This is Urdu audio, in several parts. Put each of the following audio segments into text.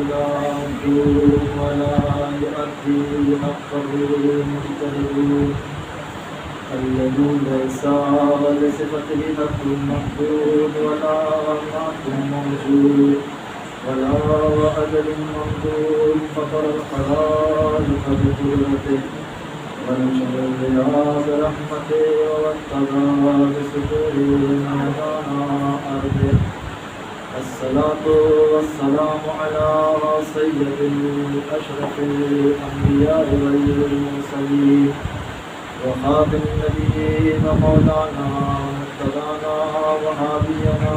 مغضوب ولا يؤدي حقه المجتهدون الذي ليس لصفته حق محدود ولا معنى موجود ولا أجل ممدود فطر الخلائق بقدرته ونشر الرياح برحمته واتبع بسطوره ميدان أرضه الصلاة والسلام على سيد أشرف الأنبياء والمرسلين وخاتم النبيين مولانا مرتضانا وهادينا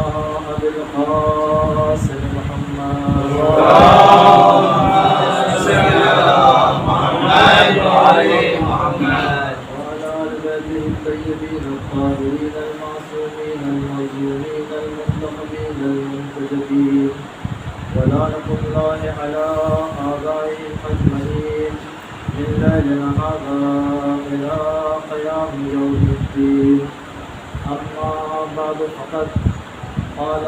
أبي القاسم محمد وعلى آل بيته الطيبين الطاهرين المعصومين المظلومين المنتخبين المنتجبين ولعنة الله على آبائهم أجمعين من ليلنا هذا إلى قيام يوم الدين. أما بعد فقد قال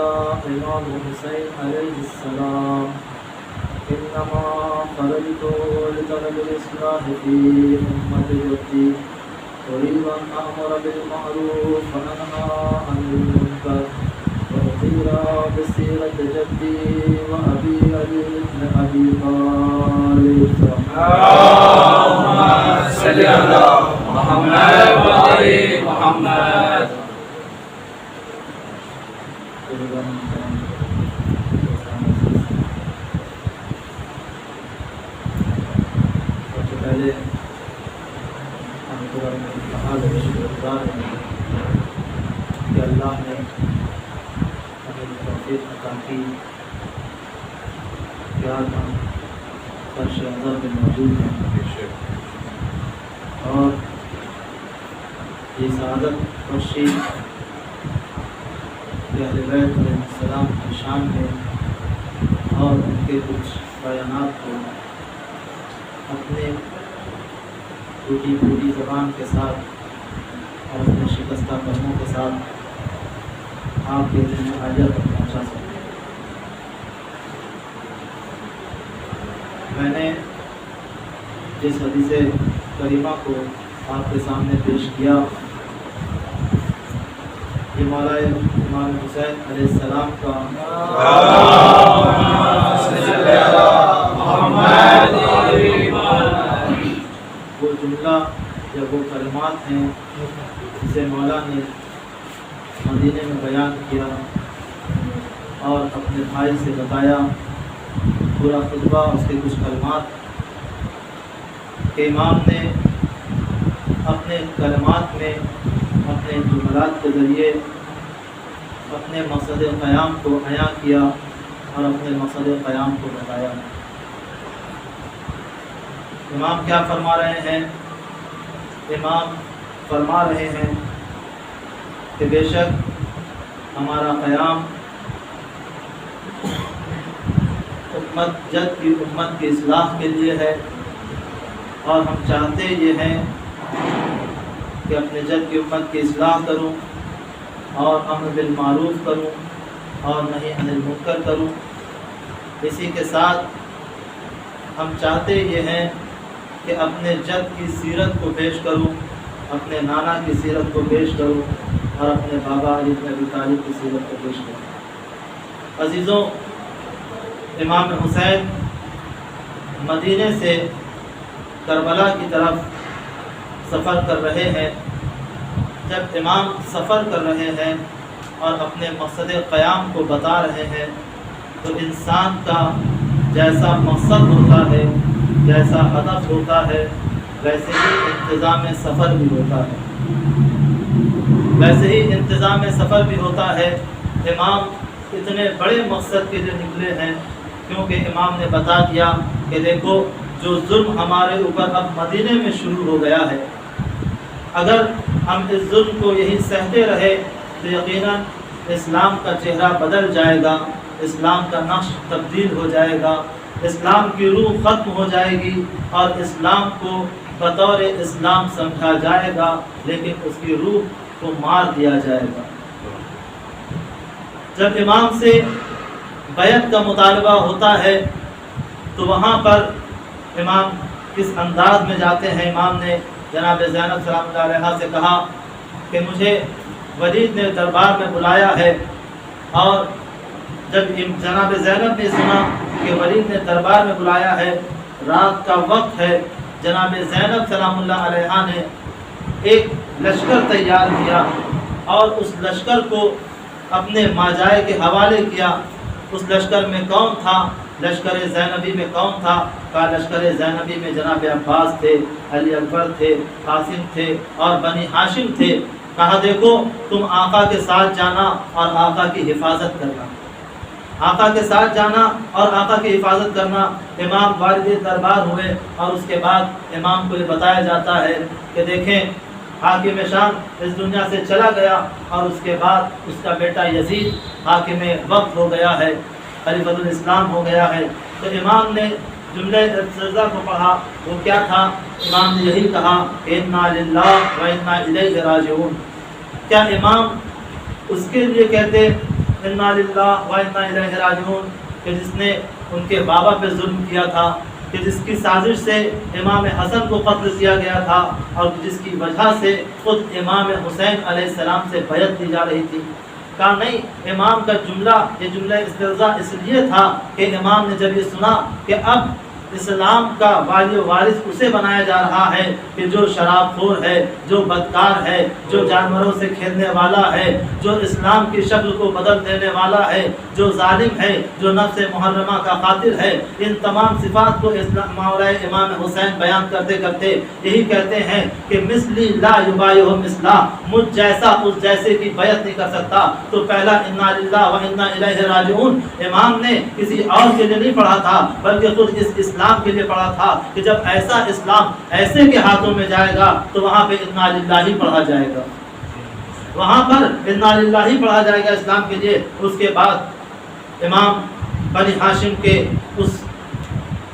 إمام حسين عليه السلام إنما خرجت لطلب الإصلاح في أمتي أريد أن أأمر بالمعروف وأنهى عن المنكر وأطير بسيرة جدي وأبي علي بن أبي طالب اللهم صل على محمد وآل محمد. پہلے ہم قرآن شکرگزار ہیں کہ اللہ نے ہمیں توفیق عطا کی کہ آج ہم فرش اعظم میں موجود ہیں اور یہ سعادت بخشی کہ اہل بیت علیہ السلام کی شان میں اور ان کے کچھ بیانات کو اپنے ٹوٹی پھوٹی زبان کے ساتھ اور اپنے شکستہ قدموں کے ساتھ آپ کے دل میں حاجت تک پہنچا سکتے. میں نے جس حدیث کریمہ کو آپ کے سامنے پیش کیا یہ مولا امام حسین علیہ السلام کا وہ جملہ یا وہ کلمات ہیں جسے مولا نے مدینے میں بیان کیا اور اپنے بھائی سے بتایا. پورا خطبہ اس کے کچھ کلمات کہ امام نے اپنے کلمات میں اپنے جملات کے ذریعے اپنے مقصد قیام کو عیاں کیا اور اپنے مقصد قیام کو بتایا. امام کیا فرما رہے ہیں؟ امام فرما رہے ہیں کہ بے شک ہمارا قیام امت جد کی امت کی اصلاح کے لیے ہے اور ہم چاہتے یہ ہیں کہ اپنے جد کی امت کی اصلاح کروں اور امر بالمعروف کروں اور نہی عن المنکر کروں. اسی کے ساتھ ہم چاہتے یہ ہیں کہ اپنے جد کی سیرت کو پیش کروں, اپنے نانا کی سیرت کو پیش کروں اور اپنے بابا علی بن ابی طالب کی سیرت کو پیش کروں. عزیزوں, امام حسین مدینے سے کربلا کی طرف سفر کر رہے ہیں. جب امام سفر کر رہے ہیں اور اپنے مقصد قیام کو بتا رہے ہیں تو انسان کا جیسا مقصد ہوتا ہے, جیسا ہدف ہوتا ہے, ویسے ہی انتظام سفر بھی ہوتا ہے. ویسے ہی انتظام سفر بھی ہوتا ہے. امام اتنے بڑے مقصد کے لیے نکلے ہیں کیونکہ امام نے بتا دیا کہ دیکھو جو ظلم ہمارے اوپر اب مدینے میں شروع ہو گیا ہے, اگر ہم اس ظلم کو یہی سہتے رہے تو یقیناً اسلام کا چہرہ بدل جائے گا, اسلام کا نقش تبدیل ہو جائے گا, اسلام کی روح ختم ہو جائے گی اور اسلام کو بطور اسلام سمجھا جائے گا لیکن اس کی روح کو مار دیا جائے گا. جب امام سے بیعت کا مطالبہ ہوتا ہے تو وہاں پر امام کس انداز میں جاتے ہیں، امام نے جناب زینب سلام اللہ علیہا سے کہا کہ مجھے ولید نے دربار میں بلایا ہے، اور جب جناب زینب نے سنا کہ ولید نے دربار میں بلایا ہے، رات کا وقت ہے، جناب زینب سلام اللہ علیہا نے ایک لشکر تیار کیا اور اس لشکر کو اپنے ماجائے کے حوالے کیا۔ اس لشکر میں کون تھا؟ لشکر زینبی میں کون تھا؟ کہا لشکر زینبی میں جناب عباس تھے، علی اکبر تھے، قاسم تھے اور بنی ہاشم تھے۔ کہا دیکھو تم آقا کے ساتھ جانا اور آقا کی حفاظت کرنا، آقا کے ساتھ جانا اور آقا کی حفاظت کرنا۔ امام وارد دربار ہوئے اور اس کے بعد امام کو یہ بتایا جاتا ہے کہ دیکھیں حاکم شام اس دنیا سے چلا گیا اور اس کے بعد اس کا بیٹا یزید حاکم وقت ہو گیا ہے، خلیفۃ الاسلام ہو گیا ہے۔ تو امام نے جملہ سجدہ کو پڑھا، وہ کیا تھا؟ امام نے یہی کہا انا للہ و انا الیہ راجعون۔ کیا امام اس کے لیے کہتے انا للہ و انا الیہ راجعون کہ جس نے ان کے بابا پہ ظلم کیا تھا، کہ جس کی سازش سے امام حسن کو قتل کیا گیا تھا اور جس کی وجہ سے خود امام حسین علیہ السلام سے بیعت دی جا رہی تھی؟ کہا نہیں، امام کا جملہ یہ جملہ استرضاء اس لیے تھا کہ امام نے جب یہ سنا کہ اب اسلام کا والی و وارث اسے بنایا جا رہا ہے کہ جو شراب خور ہے، جو بدکار ہے، جو جانوروں سے کھیلنے والا ہے، جو اسلام کی شکل کو بدل دینے والا ہے، جو ظالم ہے، جو نفس محرمہ کا قاتل ہے، ان تمام صفات کو مولا امام حسین بیان کرتے کرتے یہی کہتے ہیں کہ مثلی لا یبایع مثلا، مجھ جیسا اس جیسے کی بیعت نہیں کر سکتا۔ تو پہلا انا للہ و انا الیہ راجعون امام نے کسی اور کے لیے نہیں پڑھا تھا بلکہ خود اس اسلام کے لیے پڑھا تھا کہ جب ایسا اسلام ایسے کے ہاتھوں میں جائے گا تو وہاں پہ انا للہ ہی پڑھا جائے گا، وہاں پر انا للہ ہی پڑھا جائے گا اسلام کے لیے۔ اس کے بعد امام بنی ہاشم کے اس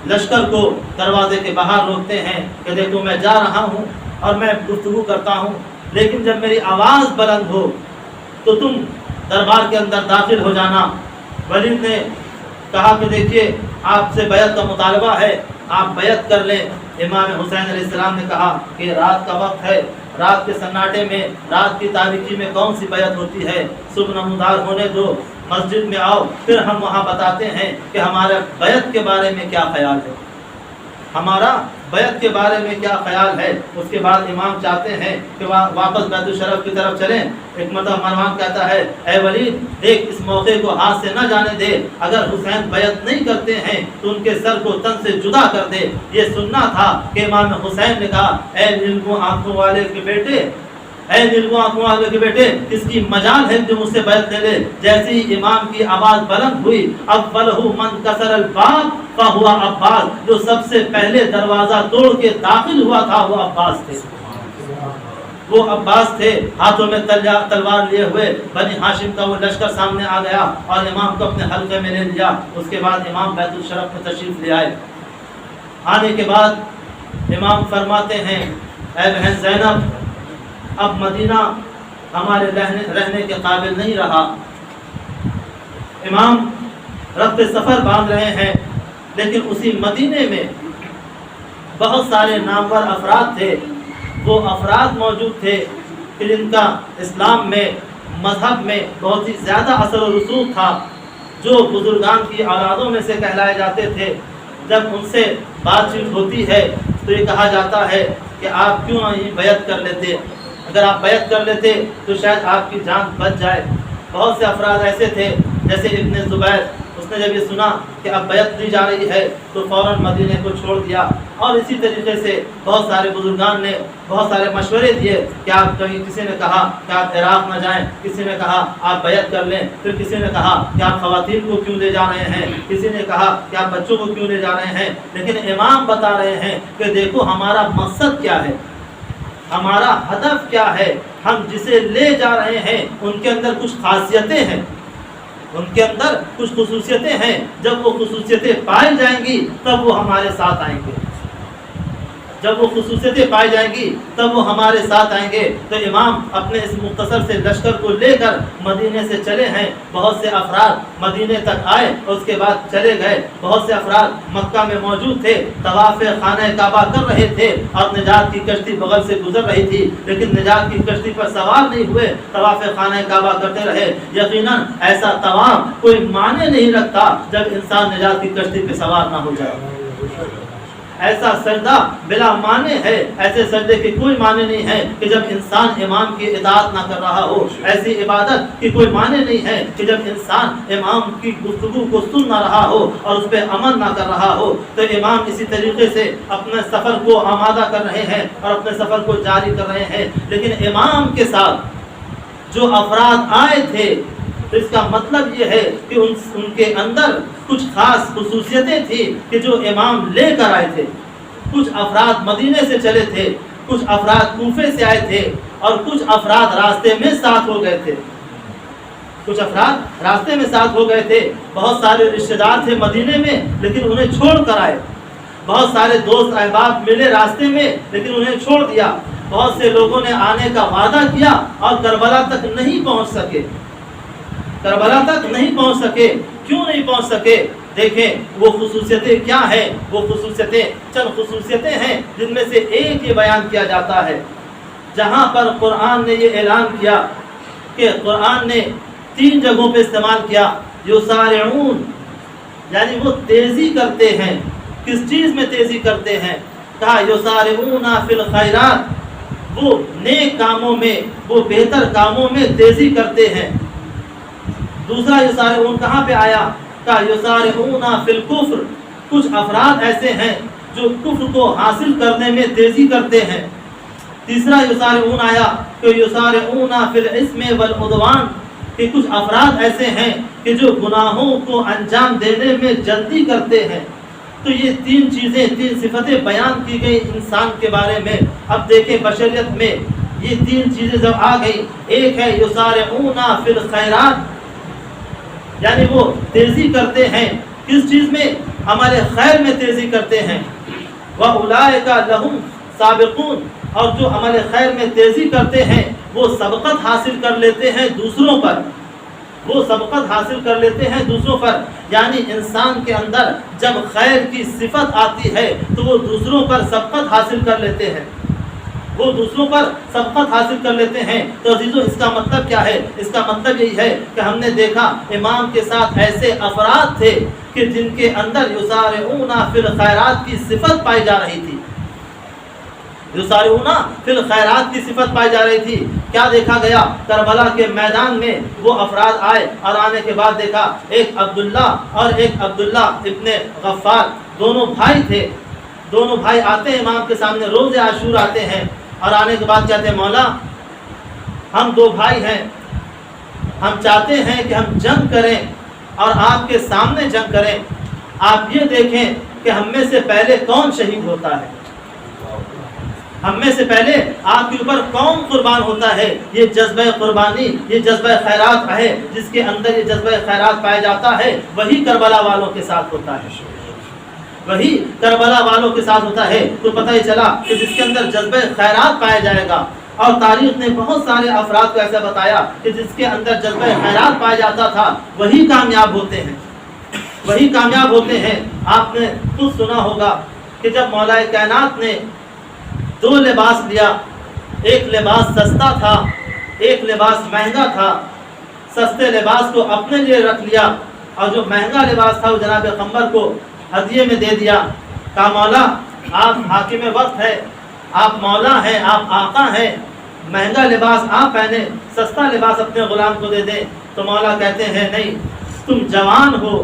لشکر کو دروازے کے باہر روکتے ہیں کہ دیکھو میں جا رہا ہوں اور میں گفتگو کرتا ہوں، لیکن جب میری آواز بلند ہو تو تم دربار کے اندر داخل ہو جانا۔ ولید نے کہا کہ دیکھیے آپ سے بیعت کا مطالبہ ہے، آپ بیعت کر لیں۔ امام حسین علیہ السلام نے کہا کہ رات کا وقت ہے، رات کے سناٹے میں، رات کی تاریکی میں کون سی بیعت ہوتی ہے؟ صبح نمودار ہونے دو، مسجد میں آؤ، پھر ہم وہاں بتاتے ہیں کہ ہمارا بیعت کے بارے میں کیا خیال ہے، ہمارا بیعت کے بارے میں کیا خیال ہے۔ اس کے بعد امام چاہتے ہیں کہ واپس بیت الشرف کی طرف چلیں۔ ایک مرتبہ مروان کہتا ہے اے ولید دیکھ اس موقع کو ہاتھ سے نہ جانے دے، اگر حسین بیعت نہیں کرتے ہیں تو ان کے سر کو تن سے جدا کر دے۔ یہ سننا تھا کہ امام حسین نے کہا اے نیلگوں آنکھوں والے کے بیٹے، اے نیلگوں آنکھوں والے کے بیٹے، کس کی مجال ہے جو مجھ سے بیعت لے لے۔ جیسے ہی امام کی آواز بلند ہوئی اولہ من کسر الباب فہو عباس، جو سب سے پہلے دروازہ توڑ کے داخل ہوا تھا وہ عباس تھے، وہ عباس تھے۔ ہاتھوں میں تلوار لیے ہوئے بنی ہاشم کا وہ لشکر سامنے آ گیا اور امام کو اپنے حلقے میں لے لیا۔ اس کے بعد امام بیت الشرف میں تشریف لے آئے۔ آنے کے بعد امام فرماتے ہیں اے بہن زینب اب مدینہ ہمارے رہنے کے قابل نہیں رہا۔ امام رخت سفر باندھ رہے ہیں، لیکن اسی مدینے میں بہت سارے نامور افراد تھے، وہ افراد موجود تھے کہ جن کا اسلام میں، مذہب میں بہت ہی زیادہ اثر و رسوخ تھا، جو بزرگان کی اولادوں میں سے کہلائے جاتے تھے۔ جب ان سے بات چیت ہوتی ہے تو یہ کہا جاتا ہے کہ آپ کیوں نہیں بیعت کر لیتے، اگر آپ بیعت کر لیتے تو شاید آپ کی جان بچ جائے۔ بہت سے افراد ایسے تھے جیسے ابن زبیر، اس نے جب یہ سنا کہ اب بیعت دی جا رہی ہے تو فوراً مدینے کو چھوڑ دیا۔ اور اسی طریقے سے بہت سارے بزرگان نے بہت سارے مشورے دیے کہ آپ کہیں، کسی نے کہا کہ آپ عراق نہ جائیں، کسی نے کہا آپ بیعت کر لیں، پھر کسی نے کہا کہ آپ خواتین کو کیوں لے جا رہے ہیں، کسی نے کہا کہ آپ بچوں کو کیوں لے جا رہے ہیں۔ لیکن امام بتا رہے ہیں کہ دیکھو ہمارا مقصد کیا ہے، ہمارا ہدف کیا ہے، ہم جسے لے جا رہے ہیں ان کے اندر کچھ خاصیتیں ہیں، ان کے اندر کچھ خصوصیتیں ہیں۔ جب وہ خصوصیتیں پائی جائیں گی تب وہ ہمارے ساتھ آئیں گے، جب وہ خصوصیتیں پائی جائیں گی تب وہ ہمارے ساتھ آئیں گے۔ تو امام اپنے اس مختصر سے لشکر کو لے کر مدینے سے چلے ہیں۔ بہت سے افراد مدینے تک آئے اور اس کے بعد چلے گئے۔ بہت سے افراد مکہ میں موجود تھے، طواف خانہ کعبہ کر رہے تھے اور نجات کی کشتی بغل سے گزر رہی تھی، لیکن نجات کی کشتی پر سوار نہیں ہوئے، طواف خانہ کعبہ کرتے رہے۔ یقیناً ایسا طواف کوئی معنی نہیں رکھتا جب انسان نجات کی کشتی پہ سوار نہ ہو جائے۔ ایسا سجدہ بلا معنی ہے، ایسے سجدے کی کوئی معنی نہیں ہے کہ جب انسان امام کی اطاعت نہ کر رہا ہو۔ ایسی عبادت کی کوئی معنی نہیں ہے کہ جب انسان امام کی گفتگو کو سن نہ رہا ہو اور اس پہ عمل نہ کر رہا ہو۔ تو امام اسی طریقے سے اپنے سفر کو آمادہ کر رہے ہیں اور اپنے سفر کو جاری کر رہے ہیں، لیکن امام کے ساتھ جو افراد آئے تھے تو اس کا مطلب یہ ہے کہ ان کے اندر کچھ خاص خصوصیتیں تھیں کہ جو امام لے کر آئے تھے۔ کچھ افراد مدینے سے چلے تھے، کچھ افراد کوفے سے آئے تھے اور کچھ افراد راستے میں ساتھ ہو گئے تھے۔ کچھ افراد راستے میں ساتھ ہو گئے تھے۔ بہت سارے رشتہ دار تھے مدینے میں لیکن انہیں چھوڑ کر آئے۔ بہت سارے دوست احباب ملے راستے میں لیکن انہیں چھوڑ دیا۔ بہت سے لوگوں نے آنے کا وعدہ کیا اور کربلا تک نہیں پہنچ سکے۔ کربلا تک نہیں پہنچ سکے۔ کیوں نہیں پہنچ سکے؟ دیکھیں وہ خصوصیتیں کیا ہیں۔ وہ خصوصیتیں چند خصوصیتیں ہیں جن میں سے ایک یہ بیان کیا جاتا ہے، جہاں پر قرآن نے یہ اعلان کیا کہ قرآن نے 3 جگہوں پہ استعمال کیا یسارعون، یعنی وہ تیزی کرتے ہیں۔ کس چیز میں تیزی کرتے ہیں؟ کہا یسارعون فی الخیرات، وہ نیک کاموں میں، وہ بہتر کاموں میں تیزی کرتے ہیں۔ دوسرا یسارعون کہاں پہ آیا؟ کہا یسارعون فی الکفر، کچھ افراد ایسے ہیں جو کفر کو حاصل کرنے میں تیزی کرتے ہیں۔ تیسرا یسارعون آیا کہ یسارعون فی الاسم والعدوان، کہ کچھ افراد ایسے ہیں کہ جو گناہوں کو انجام دینے میں جلدی کرتے ہیں۔ تو یہ 3 چیزیں، 3 صفتیں بیان کی گئی انسان کے بارے میں۔ اب دیکھیں بشریت میں یہ 3 چیزیں جب آ گئی، ایک ہے یسارعون فی الخیرات، یعنی وہ تیزی کرتے ہیں کس چیز میں؟ عمل خیر میں تیزی کرتے ہیں۔ وَأُولَٰئِكَ لَهُمْ سَابِقُونَ، اور جو عمل خیر میں تیزی کرتے ہیں وہ سبقت حاصل کر لیتے ہیں دوسروں پر۔ وہ سبقت حاصل کر لیتے ہیں دوسروں پر، یعنی انسان کے اندر جب خیر کی صفت آتی ہے تو وہ دوسروں پر سبقت حاصل کر لیتے ہیں، وہ دوسروں پر سبقت حاصل کر لیتے ہیں۔ تو عزیزو اس کا مطلب کیا ہے؟ اس کا مطلب یہی ہے کہ ہم نے دیکھا امام کے ساتھ ایسے افراد تھے کہ جن کے اندر یسارعون فی الخیرات کی صفت پائی جا رہی تھی۔ یسارعون فی الخیرات کی صفت پائی جا رہی تھی۔ کیا دیکھا گیا؟ کربلا کے میدان میں وہ افراد آئے اور آنے کے بعد دیکھا ایک عبداللہ اور ایک عبداللہ ابن غفار، دونوں بھائی تھے۔ دونوں بھائی آتے ہیں امام کے سامنے، روز عاشور آتے ہیں اور آنے کے بعد کہتے ہیں مولا ہم 2 بھائی ہیں، ہم چاہتے ہیں کہ ہم جنگ کریں اور آپ کے سامنے جنگ کریں، آپ یہ دیکھیں کہ ہم میں سے پہلے کون شہید ہوتا ہے، ہم میں سے پہلے آپ کے اوپر کون قربان ہوتا ہے۔ یہ جذبہ قربانی، یہ جذبہ خیرات ہے، جس کے اندر یہ جذبہ خیرات پایا جاتا ہے، وہی کربلا والوں کے ساتھ ہوتا ہے، وہی کربلا والوں کے ساتھ ہوتا ہے۔ تو پتہ ہی چلا کہ جس کے اندر جذبہ خیرات پایا جائے گا، اور تاریخ نے بہت سارے افراد کو ایسا بتایا کہ جس کے اندر جذبہ خیرات پایا جاتا تھا وہی کامیاب ہوتے ہیں، وہی کامیاب ہوتے ہیں۔ آپ نے خود سنا ہوگا کہ جب مولا کائنات نے 2 لباس لیا، ایک لباس سستا تھا، ایک لباس مہنگا تھا۔ سستے لباس کو اپنے لیے رکھ لیا اور جو مہنگا لباس تھا وہ جناب پیغمبر کو ہدیے میں دے دیا۔ کہا مولا آپ حاکم وقت ہے، آپ مولا ہیں، آپ آقا ہیں، مہنگا لباس آپ پہنے، سستا لباس اپنے غلام کو دے دیں۔ تو مولا کہتے ہیں نہیں، تم جوان ہو،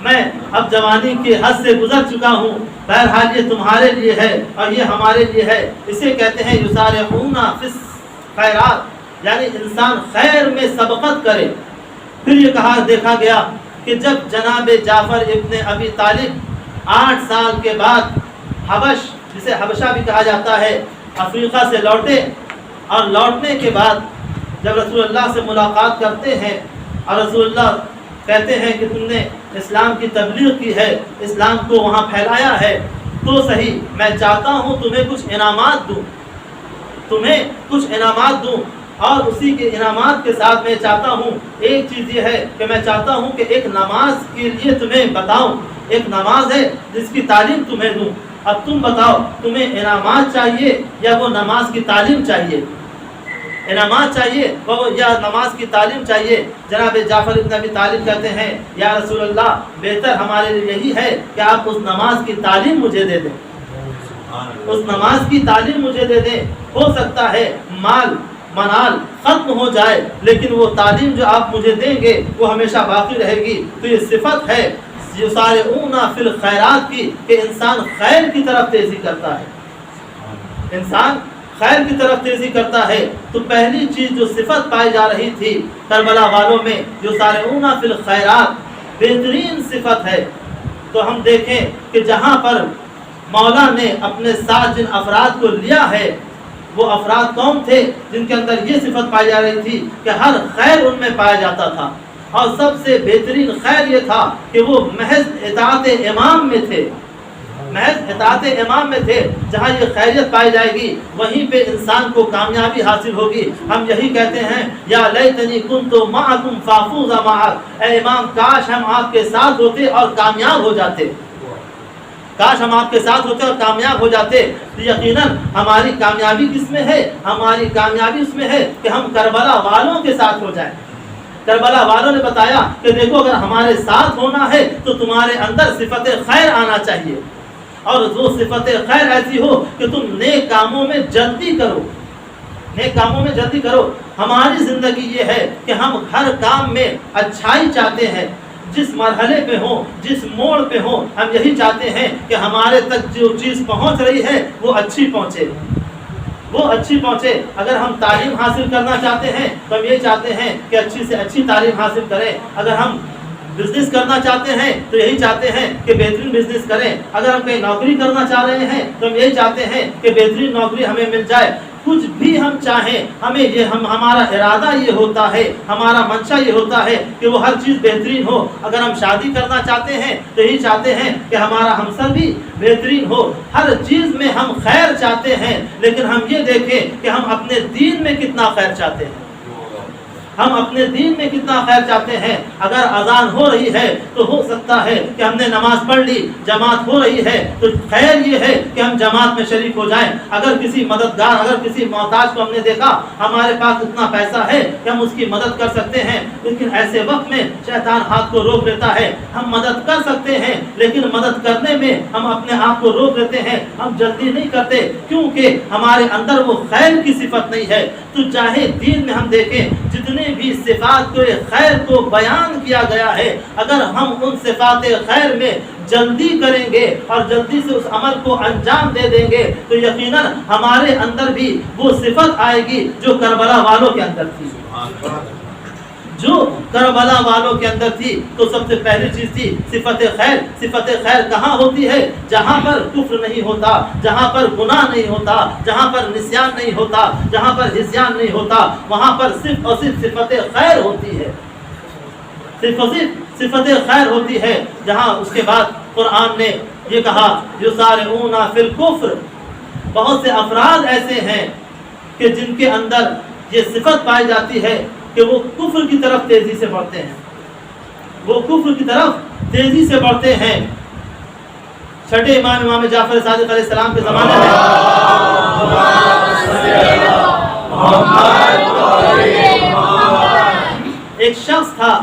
میں اب جوانی کے حد سے گزر چکا ہوں، بہرحال یہ تمہارے لیے ہے اور یہ ہمارے لیے ہے۔ اسے کہتے ہیں یسارعون فی الخیرات، یعنی انسان خیر میں سبقت کرے۔ پھر یہ کہا دیکھا گیا کہ جب جناب جعفر ابن ابی طالب 8 سال کے بعد حبش، جسے حبشہ بھی کہا جاتا ہے، افریقہ سے لوٹے، اور لوٹنے کے بعد جب رسول اللہ سے ملاقات کرتے ہیں اور رسول اللہ کہتے ہیں کہ تم نے اسلام کی تبلیغ کی ہے، اسلام کو وہاں پھیلایا ہے، تو صحیح میں چاہتا ہوں تمہیں کچھ انعامات دوں اور اسی کے انعامات کے ساتھ میں چاہتا ہوں ایک چیز یہ ہے کہ میں چاہتا ہوں کہ ایک نماز کے لیے تمہیں بتاؤں، ایک نماز ہے جس کی تعلیم تمہیں دوں، اب تم بتاؤ تمہیں انعامات چاہیے یا وہ نماز کی تعلیم چاہیے؟ انعامات چاہیے یا نماز کی تعلیم چاہیے؟ جناب جعفر ابن ابی طالب کہتے ہیں یا رسول اللہ بہتر ہمارے لیے یہی ہے کہ آپ اس نماز کی تعلیم مجھے دے دیں، اس نماز کی تعلیم مجھے دے دیں۔ ہو سکتا ہے مال منال ختم ہو جائے لیکن وہ تعلیم جو آپ مجھے دیں گے وہ ہمیشہ باقی رہے گی۔ تو یہ صفت ہے یسارعون فی الخیرات کی کہ انسان خیر کی طرف تیزی کرتا ہے، انسان خیر کی طرف تیزی کرتا ہے۔ تو پہلی چیز جو صفت پائی جا رہی تھی کربلا والوں میں یسارعون فی الخیرات، بہترین صفت ہے۔ تو ہم دیکھیں کہ جہاں پر مولا نے اپنے ساتھ جن افراد کو لیا ہے وہ افراد کون تھے جن کے اندر یہ صفت پائی جا رہی تھی کہ ہر خیر ان میں پایا جاتا تھا، اور سب سے بہترین خیر یہ تھا کہ وہ محض اطاعت امام میں تھے، محض اطاعت امام میں تھے۔ جہاں یہ خیریت پائی جائے گی وہیں پہ انسان کو کامیابی حاصل ہوگی۔ ہم یہی کہتے ہیں یا لیتنی کنت معکم فافوز معک، اے امام کاش ہم آپ کے ساتھ ہوتے اور کامیاب ہو جاتے، کاش ہم آپ کے ساتھ ہوتے اور کامیاب ہو جاتے۔ یقیناً ہماری کامیابی کس میں ہے؟ ہماری کامیابی اس میں ہے کہ ہم کربلا والوں کے ساتھ ہو جائیں۔ کربلا والوں نے بتایا کہ دیکھو اگر ہمارے ساتھ ہونا ہے تو تمہارے اندر صفت خیر آنا چاہیے، اور وہ صفت خیر ایسی ہو کہ تم نیک کاموں میں جلدی کرو، نیک کاموں میں جلدی کرو۔ ہماری زندگی یہ ہے کہ ہم ہر کام میں اچھائی چاہتے ہیں، جس مرحلے پہ ہوں جس موڑ پہ ہوں ہم یہی چاہتے ہیں کہ ہمارے تک جو چیز پہنچ رہی ہے وہ اچھی پہنچے، وہ اچھی پہنچے۔ اگر ہم تعلیم حاصل کرنا چاہتے ہیں تو ہم یہ چاہتے ہیں کہ اچھی سے اچھی تعلیم حاصل کریں، اگر ہم بزنس کرنا چاہتے ہیں تو یہی چاہتے ہیں کہ بہترین بزنس کریں، اگر ہم کہیں نوکری کرنا چاہ رہے ہیں تو ہم یہی چاہتے ہیں کہ بہترین نوکری ہمیں مل جائے۔ کچھ بھی ہم چاہیں ہمیں یہ ہمارا ارادہ یہ ہوتا ہے، ہمارا منشا یہ ہوتا ہے کہ وہ ہر چیز بہترین ہو۔ اگر ہم شادی کرنا چاہتے ہیں تو یہی چاہتے ہیں کہ ہمارا ہمسر بھی بہترین ہو، ہر چیز میں ہم خیر چاہتے ہیں، لیکن ہم یہ دیکھیں کہ ہم اپنے دین میں کتنا خیر چاہتے ہیں، ہم اپنے دین میں کتنا خیر چاہتے ہیں۔ اگر اذان ہو رہی ہے تو ہو سکتا ہے کہ ہم نے نماز پڑھ لی، جماعت ہو رہی ہے تو خیر یہ ہے کہ ہم جماعت میں شریک ہو جائیں۔ اگر کسی مددگار، اگر کسی محتاج کو ہم نے دیکھا ہمارے پاس اتنا پیسہ ہے کہ ہم اس کی مدد کر سکتے ہیں، لیکن ایسے وقت میں شیطان ہاتھ کو روک لیتا ہے۔ ہم مدد کر سکتے ہیں لیکن مدد کرنے میں ہم اپنے آپ کو روک لیتے ہیں، ہم جلدی نہیں کرتے کیونکہ ہمارے اندر وہ خیر کی صفت نہیں ہے۔ تو چاہے دین میں ہم دیکھیں جتنے بھی صفات کو خیر کو بیان کیا گیا ہے، اگر ہم ان صفات خیر میں جلدی کریں گے اور جلدی سے اس عمل کو انجام دے دیں گے تو یقیناً ہمارے اندر بھی وہ صفت آئے گی جو کربلا والوں کے اندر تھی، جو کربلا والوں کے اندر تھی۔ تو سب سے پہلی چیز تھی صفت خیر۔ صفت خیر کہاں ہوتی ہے؟ جہاں پر کفر نہیں ہوتا، جہاں پر گناہ نہیں ہوتا، جہاں پر نسیان نہیں ہوتا، جہاں پر ہذیان نہیں ہوتا، وہاں پر صرف اور صرف صفت خیر ہوتی ہے، صرف اور صرف صفت خیر ہوتی ہے۔ جہاں اس کے بعد قرآن نے یہ کہا یسارعون فی الکفر، بہت سے افراد ایسے ہیں کہ جن کے اندر یہ صفت پائی جاتی ہے کہ وہ کفر کی طرف تیزی سے بڑھتے ہیں، وہ کفر کی طرف تیزی سے بڑھتے ہیں۔ چھٹے امام جعفر صادق علیہ السلام کے زمانے میں ایک شخص تھا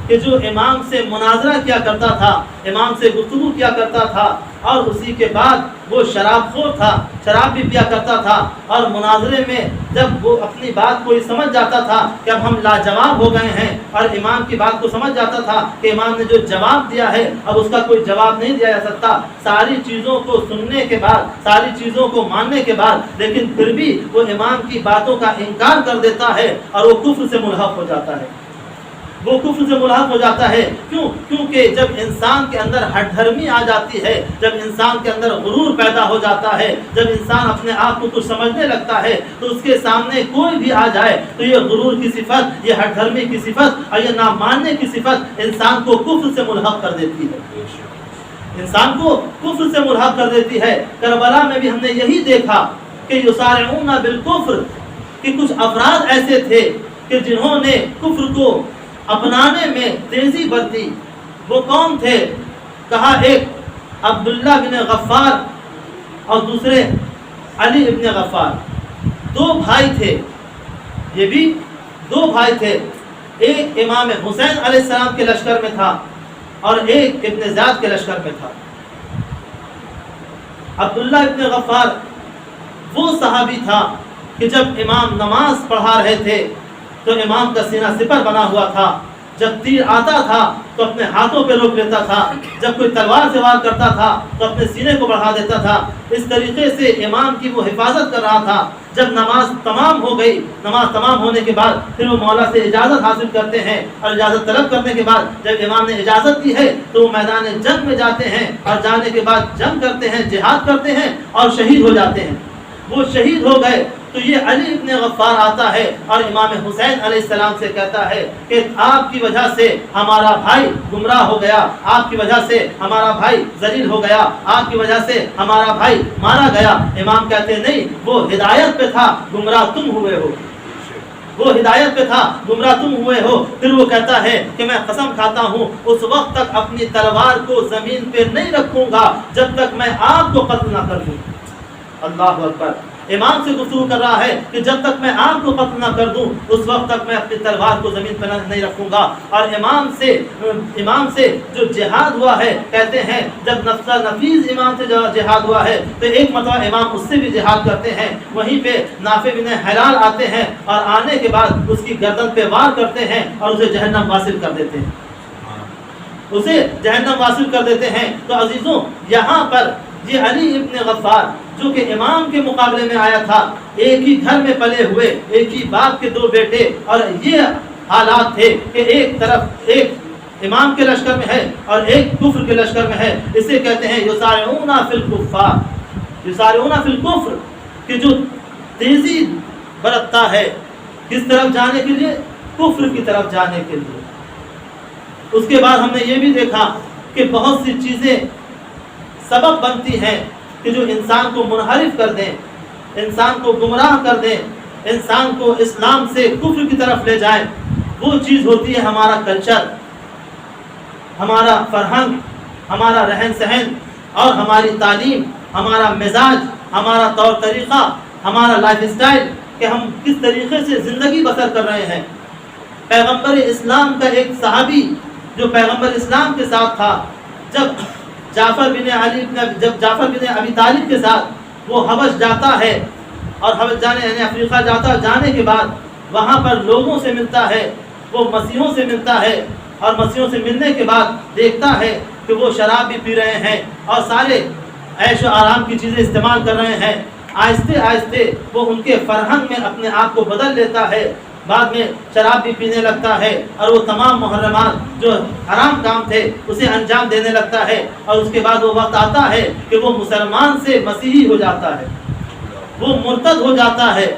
کہ جو امام سے مناظرہ کیا کرتا تھا، امام سے گفتگو کیا کرتا تھا، اور اسی کے بعد وہ شراب خور تھا، شراب بھی پیا کرتا تھا، اور مناظرے میں جب وہ اپنی بات کو سمجھ جاتا تھا کہ اب ہم لاجواب ہو گئے ہیں، اور امام کی بات کو سمجھ جاتا تھا کہ امام نے جو جواب دیا ہے اب اس کا کوئی جواب نہیں دیا جا سکتا، ساری چیزوں کو سننے کے بعد، ساری چیزوں کو ماننے کے بعد، لیکن پھر بھی وہ امام کی باتوں کا انکار کر دیتا ہے اور وہ کفر سے ملحق ہو جاتا ہے، وہ کفر سے ملحق ہو جاتا ہے۔ کیونکہ جب انسان کے اندر ہٹ دھرمی آ جاتی ہے، جب انسان کے اندر غرور پیدا ہو جاتا ہے، جب انسان اپنے آپ کو کچھ سمجھنے لگتا ہے تو اس کے سامنے کوئی بھی آ جائے تو یہ غرور کی صفت، یہ ہٹ دھرمی کی صفت اور یہ نہ ماننے کی صفت انسان کو کفر سے ملحق کر دیتی ہے۔ انسان کو کفر سے ملحق کر دیتی ہے۔ کربلا میں بھی ہم نے یہی دیکھا کہ یسارعون بالکفر کہ کچھ افراد ایسے تھے کہ جنہوں نے کفر کو اپنانے میں تیزی برتی۔ وہ کون تھے؟ کہا ایک عبداللہ بن غفار اور دوسرے علی ابن غفار، دو بھائی تھے۔ یہ بھی دو بھائی تھے، ایک امام حسین علیہ السلام کے لشکر میں تھا اور ایک ابن زیاد کے لشکر میں تھا۔ عبداللہ ابن غفار وہ صحابی تھا کہ جب امام نماز پڑھا رہے تھے تو امام کا سینہ سپر بنا ہوا تھا، جب تیر آتا تھا تو اپنے ہاتھوں پہ روک لیتا تھا، جب کوئی تلوار سے وار کرتا تھا تو اپنے سینے کو بڑھا دیتا تھا۔ اس طریقے سے امام کی وہ حفاظت کر رہا تھا۔ جب نماز تمام ہو گئی، نماز تمام ہونے کے بعد پھر وہ مولا سے اجازت حاصل کرتے ہیں، اور اجازت طلب کرنے کے بعد جب امام نے اجازت دی ہے تو وہ میدان جنگ میں جاتے ہیں، اور جانے کے بعد جنگ کرتے ہیں، جہاد کرتے ہیں اور شہید ہو جاتے ہیں۔ وہ شہید ہو گئے تو یہ علی ابن غفار آتا ہے اور امام حسین علیہ السلام سے کہتا ہے کہ آپ کی وجہ سے ہمارا بھائی گمراہ ہو گیا، آپ کی وجہ سے ہمارا بھائی ذلیل ہو گیا، آپ کی وجہ سے ہمارا بھائی مارا گیا۔ امام کہتے نہیں، وہ ہدایت پہ تھا، گمراہ تم ہوئے ہو، وہ ہدایت پہ تھا، گمراہ تم ہوئے ہو۔ پھر وہ کہتا ہے کہ میں قسم کھاتا ہوں اس وقت تک اپنی تلوار کو زمین پہ نہیں رکھوں گا جب تک میں آپ کو قتل نہ کر دوں۔ اللہ اکبر، امام سے گفتگو کر رہا ہے کہ جب تک میں آپ کو قتل نہ کر دوں اس وقت تک میں اپنی تلوار کو زمین پر نہیں رکھوں گا۔ اور امام سے جو جہاد ہوا ہے، کہتے ہیں جب نفیس امام سے جہاد ہوا ہے تو ایک مرتبہ امام اس سے بھی جہاد کرتے ہیں، وہیں پہ نافع بن حلال آتے ہیں اور آنے کے بعد اس کی گردن پہ وار کرتے ہیں اور اسے جہنم واصل کر دیتے ہیں، اسے جہنم واصل کر دیتے ہیں۔ تو عزیزوں، یہاں پر یہ علی ابن غفار جو کہ امام کے مقابلے میں آیا تھا، ایک ہی گھر میں پلے ہوئے، ایک ہی باپ کے دو بیٹے، اور یہ حالات تھے کہ ایک طرف ایک امام کے لشکر میں ہے اور ایک کفر کے لشکر میں ہے۔ اسے کہتے ہیں یسارعون فی الکفار، یسارعون فی الکفر، کہ جو تیزی برتتا ہے کس طرف جانے کے لیے؟ کفر کی طرف جانے کے لیے۔ اس کے بعد ہم نے یہ بھی دیکھا کہ بہت سی چیزیں سبب بنتی ہیں کہ جو انسان کو منحرف کر دیں، انسان کو گمراہ کر دیں، انسان کو اسلام سے کفر کی طرف لے جائیں۔ وہ چیز ہوتی ہے ہمارا کلچر، ہمارا فرہنگ، ہمارا رہن سہن اور ہماری تعلیم، ہمارا مزاج، ہمارا طور طریقہ، ہمارا لائف اسٹائل، کہ ہم کس طریقے سے زندگی بسر کر رہے ہیں۔ پیغمبر اسلام کا ایک صحابی جو پیغمبر اسلام کے ساتھ تھا، جب جعفر بن ابی طالب کے ساتھ وہ حبش جاتا ہے، اور حبش یعنی افریقہ جاتا، جانے کے بعد وہاں پر لوگوں سے ملتا ہے، وہ مسیحوں سے ملتا ہے، اور مسیحوں سے ملنے کے بعد دیکھتا ہے کہ وہ شراب بھی پی رہے ہیں اور سارے عیش و آرام کی چیزیں استعمال کر رہے ہیں۔ آہستہ آہستہ وہ ان کے فرہنگ میں اپنے آپ کو بدل لیتا ہے، بعد میں شراب بھی پینے لگتا ہے اور وہ تمام محرمات جو حرام کام تھے اسے انجام دینے لگتا ہے، اور اس کے بعد وہ وقت آتا ہے کہ وہ مسلمان سے مسیحی ہو جاتا ہے، وہ مرتد ہو جاتا ہے۔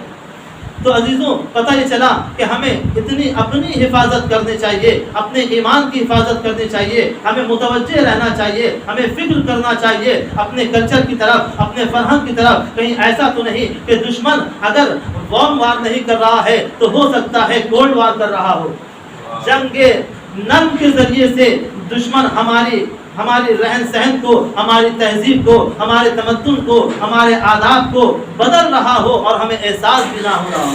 تو عزیزوں، پتہ یہ چلا کہ ہمیں اتنی اپنی حفاظت کرنی چاہیے، اپنے ایمان کی حفاظت کرنی چاہیے، ہمیں متوجہ رہنا چاہیے، ہمیں فکر کرنا چاہیے اپنے کلچر کی طرف، اپنے فرہنگ کی طرف۔ کہیں ایسا تو نہیں کہ دشمن اگر وارم وار نہیں کر رہا ہے تو ہو سکتا ہے کولڈ وار کر رہا ہو۔ جنگ نرم کے ذریعے سے دشمن ہماری رہن سہن کو، ہماری تہذیب کو، ہمارے تمدن کو، ہمارے آداب کو بدل رہا ہو اور ہمیں احساس بھی نہ ہو رہا ہو۔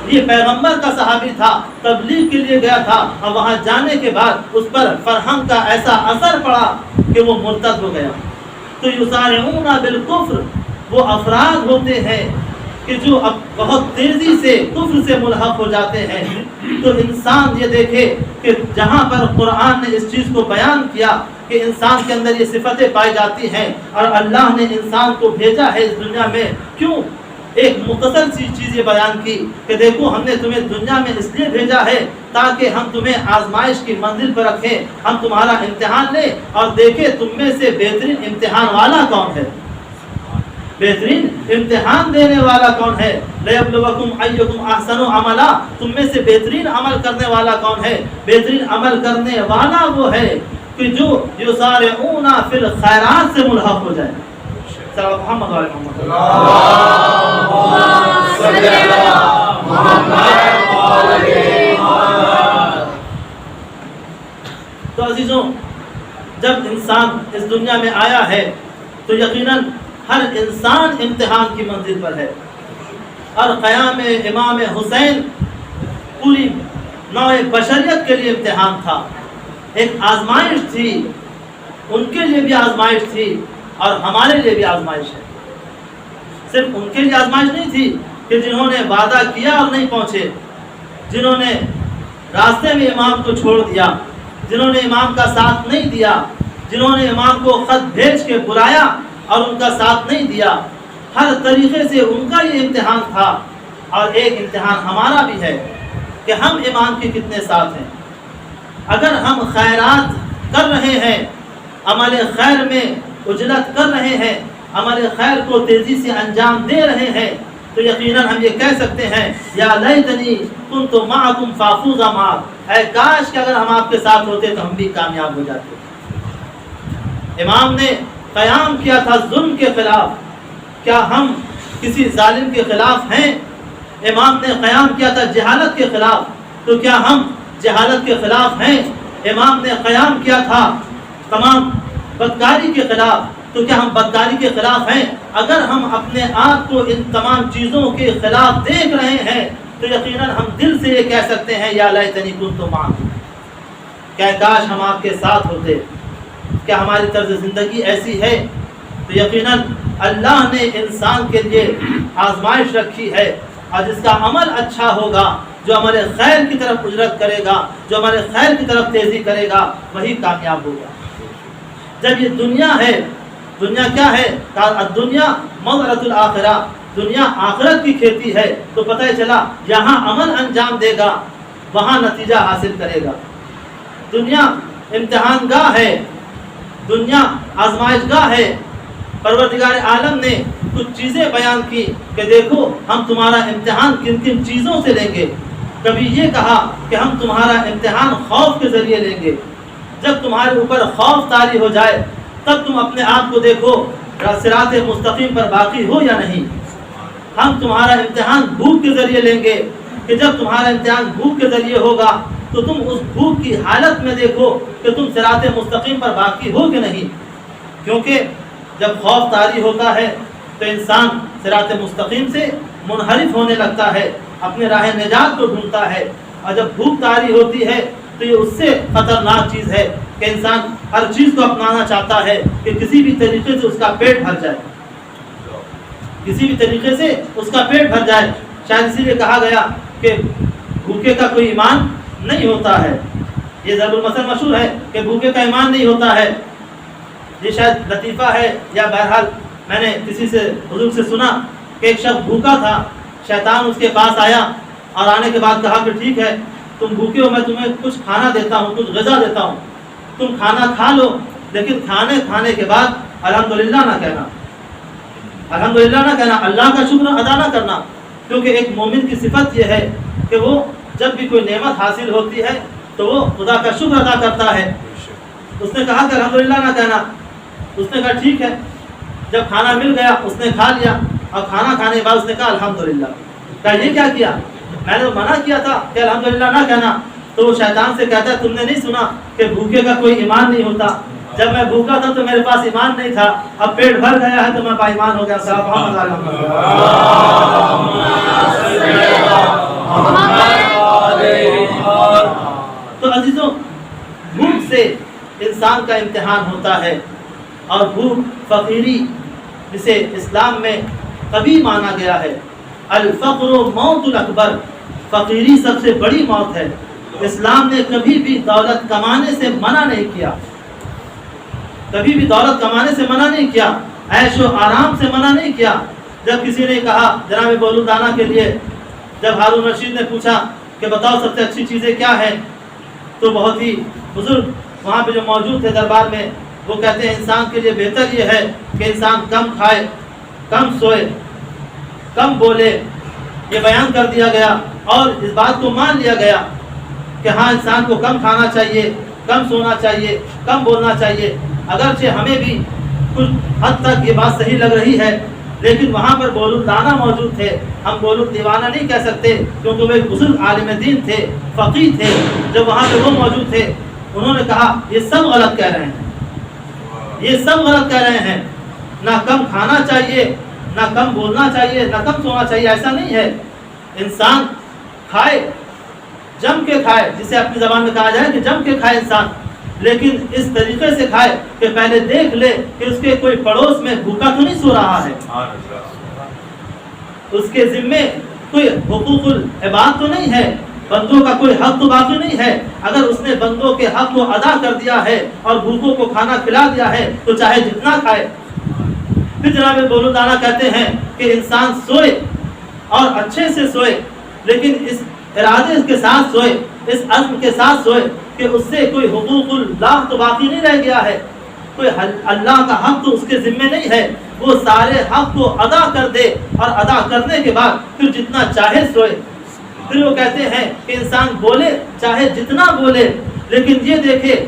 یہ پیغمبر کا صحابی تھا، تبلیغ کے لیے گیا تھا، اور وہاں جانے کے بعد اس پر فرہنگ کا ایسا اثر پڑا کہ وہ مرتد ہو گیا۔ تو یسارعون بالکفر وہ افراد ہوتے ہیں کہ جو اب بہت تیزی سے کفر سے ملحق ہو جاتے ہیں۔ تو انسان یہ دیکھے کہ جہاں پر قرآن نے اس چیز کو بیان کیا کہ انسان کے اندر یہ صفتیں پائی جاتی ہیں، اور اللہ نے انسان کو بھیجا ہے اس دنیا میں، کیوں؟ ایک مختصر سی چیز یہ بیان کی کہ دیکھو ہم نے تمہیں دنیا میں اس لیے بھیجا ہے تاکہ ہم تمہیں آزمائش کی منزل پر رکھیں، ہم تمہارا امتحان لیں اور دیکھیں تم میں سے بہترین امتحان والا کون ہے، بہترین امتحان دینے والا کون ہے۔ لَيَبْلُوَكُمْ أَيُّكُمْ أَحْسَنُ عَمَلًا، تم میں سے بہترین عمل کرنے والا کون ہے؟ بہترین عمل کرنے والا وہ ہے کہ جو یسارعون فی الخیرات سے ملحق ہو جائے. صلی محمد علیہ محمد. صلی اللہ محمد علیہ محمد. تو عزیزوں، جب انسان اس دنیا میں آیا ہے تو یقیناً ہر انسان امتحان کی منزل پر ہے. اور قیام امام حسین پوری نوع بشریت کے لیے امتحان تھا، ایک آزمائش تھی. ان کے لیے بھی آزمائش تھی اور ہمارے لیے بھی آزمائش ہے. صرف ان کے لیے آزمائش نہیں تھی کہ جنہوں نے وعدہ کیا اور نہیں پہنچے، جنہوں نے راستے میں امام کو چھوڑ دیا، جنہوں نے امام کا ساتھ نہیں دیا، جنہوں نے امام کو خط بھیج کے بلایا اور ان کا ساتھ نہیں دیا. ہر طریقے سے ان کا یہ امتحان تھا. اور ایک امتحان ہمارا بھی ہے کہ ہم امام کے کتنے ساتھ ہیں. اگر ہم خیرات کر رہے ہیں، عمل خیر میں اجلت کر رہے ہیں، عمل خیر کو تیزی سے انجام دے رہے ہیں، تو یقیناً ہم یہ کہہ سکتے ہیں یا لیتنی کنت معکم فافوز معک، اے کاش کہ اگر ہم آپ کے ساتھ ہوتے تو ہم بھی کامیاب ہو جاتے. امام نے قیام کیا تھا ظلم کے خلاف، کیا ہم کسی ظالم کے خلاف ہیں؟ امام نے قیام کیا تھا جہالت کے خلاف، تو کیا ہم جہالت کے خلاف ہیں؟ امام نے قیام کیا تھا تمام بدکاری کے خلاف، تو کیا ہم بدکاری کے خلاف ہیں؟ اگر ہم اپنے آپ کو ان تمام چیزوں کے خلاف دیکھ رہے ہیں تو یقیناً ہم دل سے یہ کہہ سکتے ہیں یا لیتنی کنت معکم، کیا کاش ہم آپ کے ساتھ ہوتے. کیا ہماری طرز زندگی ایسی ہے؟ تو یقیناً اللہ نے انسان کے لیے آزمائش رکھی ہے، اور جس کا عمل اچھا ہوگا، جو ہمارے خیر کی طرف اجرت کرے گا، جو ہمارے خیر کی طرف تیزی کرے گا، وہی کامیاب ہوگا. جب یہ دنیا ہے، دنیا کیا ہے؟ دنیا مزرعۃ الآخرہ، دنیا آخرت کی کھیتی ہے. تو پتہ چلا یہاں عمل انجام دے گا، وہاں نتیجہ حاصل کرے گا. دنیا امتحان گاہ ہے، دنیا آزمائش گاہ ہے. پروردگار عالم نے کچھ چیزیں بیان کی کہ دیکھو ہم تمہارا امتحان کن کن چیزوں سے لیں گے. کبھی یہ کہا کہ ہم تمہارا امتحان خوف کے ذریعے لیں گے. جب تمہارے اوپر خوف طاری ہو جائے تب تم اپنے آپ کو دیکھو صراط مستقیم پر باقی ہو یا نہیں. ہم تمہارا امتحان بھوک کے ذریعے لیں گے کہ جب تمہارا امتحان بھوک کے ذریعے ہوگا تو تم اس بھوک کی حالت میں دیکھو کہ تم صراط مستقیم پر باقی ہو کہ نہیں. کیونکہ جب خوف طاری ہوتا ہے تو انسان صراط مستقیم سے منحرف ہونے لگتا ہے، اپنے راہ نجات کو ڈھونڈتا ہے. اور جب بھوک طاری ہوتی ہے تو یہ اس سے خطرناک چیز ہے کہ انسان ہر چیز کو اپنانا چاہتا ہے کہ کسی بھی طریقے سے اس کا پیٹ بھر جائے، کسی بھی طریقے سے اس کا پیٹ بھر جائے. شاید اسی لیے کہا گیا کہ بھوکے کا کوئی ایمان نہیں ہوتا ہے. یہ ضرب المثل مشہور ہے کہ بھوکے کا ایمان نہیں ہوتا ہے. یہ شاید لطیفہ ہے یا بہرحال میں نے کسی سے حضور سے سنا کہ ایک شخص بھوکا تھا، شیطان اس کے پاس آیا اور آنے کے بعد کہا کہ ٹھیک ہے تم بھوکے ہو، میں تمہیں کچھ کھانا دیتا ہوں، کچھ غذا دیتا ہوں، تم کھانا کھا لو، لیکن کھانے کے بعد الحمدللہ نہ کہنا، الحمدللہ نہ کہنا، اللہ کا شکر ادا نہ کرنا. کیونکہ ایک مومن کی صفت یہ ہے کہ وہ جب بھی کوئی نعمت حاصل ہوتی ہے تو وہ خدا کا شکر ادا کرتا ہے. اس نے کہا کہ الحمدللہ نہ کہنا. اس نے کہا ٹھیک ہے. جب کھانا مل گیا اس نے کھا لیا اور کھانا کھانے کے بعد اس نے کہا الحمدللہ. کہا یہ کیا کیا؟ میں نے منع کیا تھا کہ الحمدللہ نہ کہنا. تو وہ شیطان سے کہتا ہے تم نے نہیں سنا کہ بھوکے کا کوئی ایمان نہیں ہوتا؟ جب میں بھوکا تھا تو میرے پاس ایمان نہیں تھا، اب پیٹ بھر گیا ہے تو میں با ایمان ہو گیا. تو عزیزوں، بھوک سے انسان کا امتحان ہوتا ہے. اور بھوک فقیری جسے اسلام میں کبھی مانا گیا ہے، الفقر موت الاکبر، فقیری سب سے بڑی موت ہے. اسلام نے کبھی بھی دولت کمانے سے منع نہیں کیا، کبھی بھی دولت کمانے سے منع نہیں کیا، عیش و آرام سے منع نہیں کیا. جب کسی نے کہا جناب بولودانہ کے لیے، جب ہارون رشید نے پوچھا کہ بتاؤ سب سے اچھی چیزیں کیا ہیں، تو بہت ہی بزرگ وہاں پہ جو موجود تھے دربار میں، وہ کہتے ہیں انسان کے لیے بہتر یہ ہے کہ انسان کم کھائے، کم سوئے، کم بولے. یہ بیان کر دیا گیا اور اس بات کو مان لیا گیا کہ ہاں انسان کو کم کھانا چاہیے، کم سونا چاہیے، کم بولنا چاہیے۔ اگرچہ ہمیں بھی کچھ حد تک یہ بات صحیح لگ رہی ہے، لیکن وہاں پر بولودانہ موجود تھے، ہم بولود دیوانہ نہیں کہہ سکتے، کیونکہ وہ ایک بزرگ عالم دین تھے، فقیہ تھے۔ جب وہاں پہ وہ موجود تھے، انہوں نے کہا یہ سب غلط کہہ رہے ہیں، یہ سب غلط کہہ رہے ہیں، نہ کم کھانا چاہیے، نہ کم بولنا چاہیے، نہ کم سونا چاہیے، ایسا نہیں ہے۔ انسان کھائے، جم کے کھائے، جسے اپنی زبان میں کہا جائے کہ جم کے کھائے انسان، لیکن اس طریقے سے کھائے کہ پہلے دیکھ لے کہ اس کے کوئی پڑوس میں بھوکا تو نہیں سو رہا ہے، اس کے ذمے کوئی حقوق العباد تو نہیں ہے، بندوں کا کوئی حق تو باقی نہیں ہے۔ اگر اس نے بندوں کے حق کو ادا کر دیا ہے اور بھوکوں کو کھانا کھلا دیا ہے تو چاہے جتنا کھائے۔ پھر جناب بولودانہ کہتے ہیں کہ انسان سوئے اور اچھے سے سوئے، لیکن اس ارادے کے ساتھ سوئے، اس عزم کے ساتھ سوئے کہ اس سے کوئی حقوق اللہ تو باقی نہیں رہ گیا ہے، کوئی اللہ کا حق تو اس کے ذمے نہیں ہے، وہ سارے حق کو ادا کر دے، اور ادا کرنے کے بعد پھر جتنا چاہے سوئے۔ پھر وہ کہتے ہیں کہ انسان بولے چاہے جتنا بولے، لیکن یہ دیکھے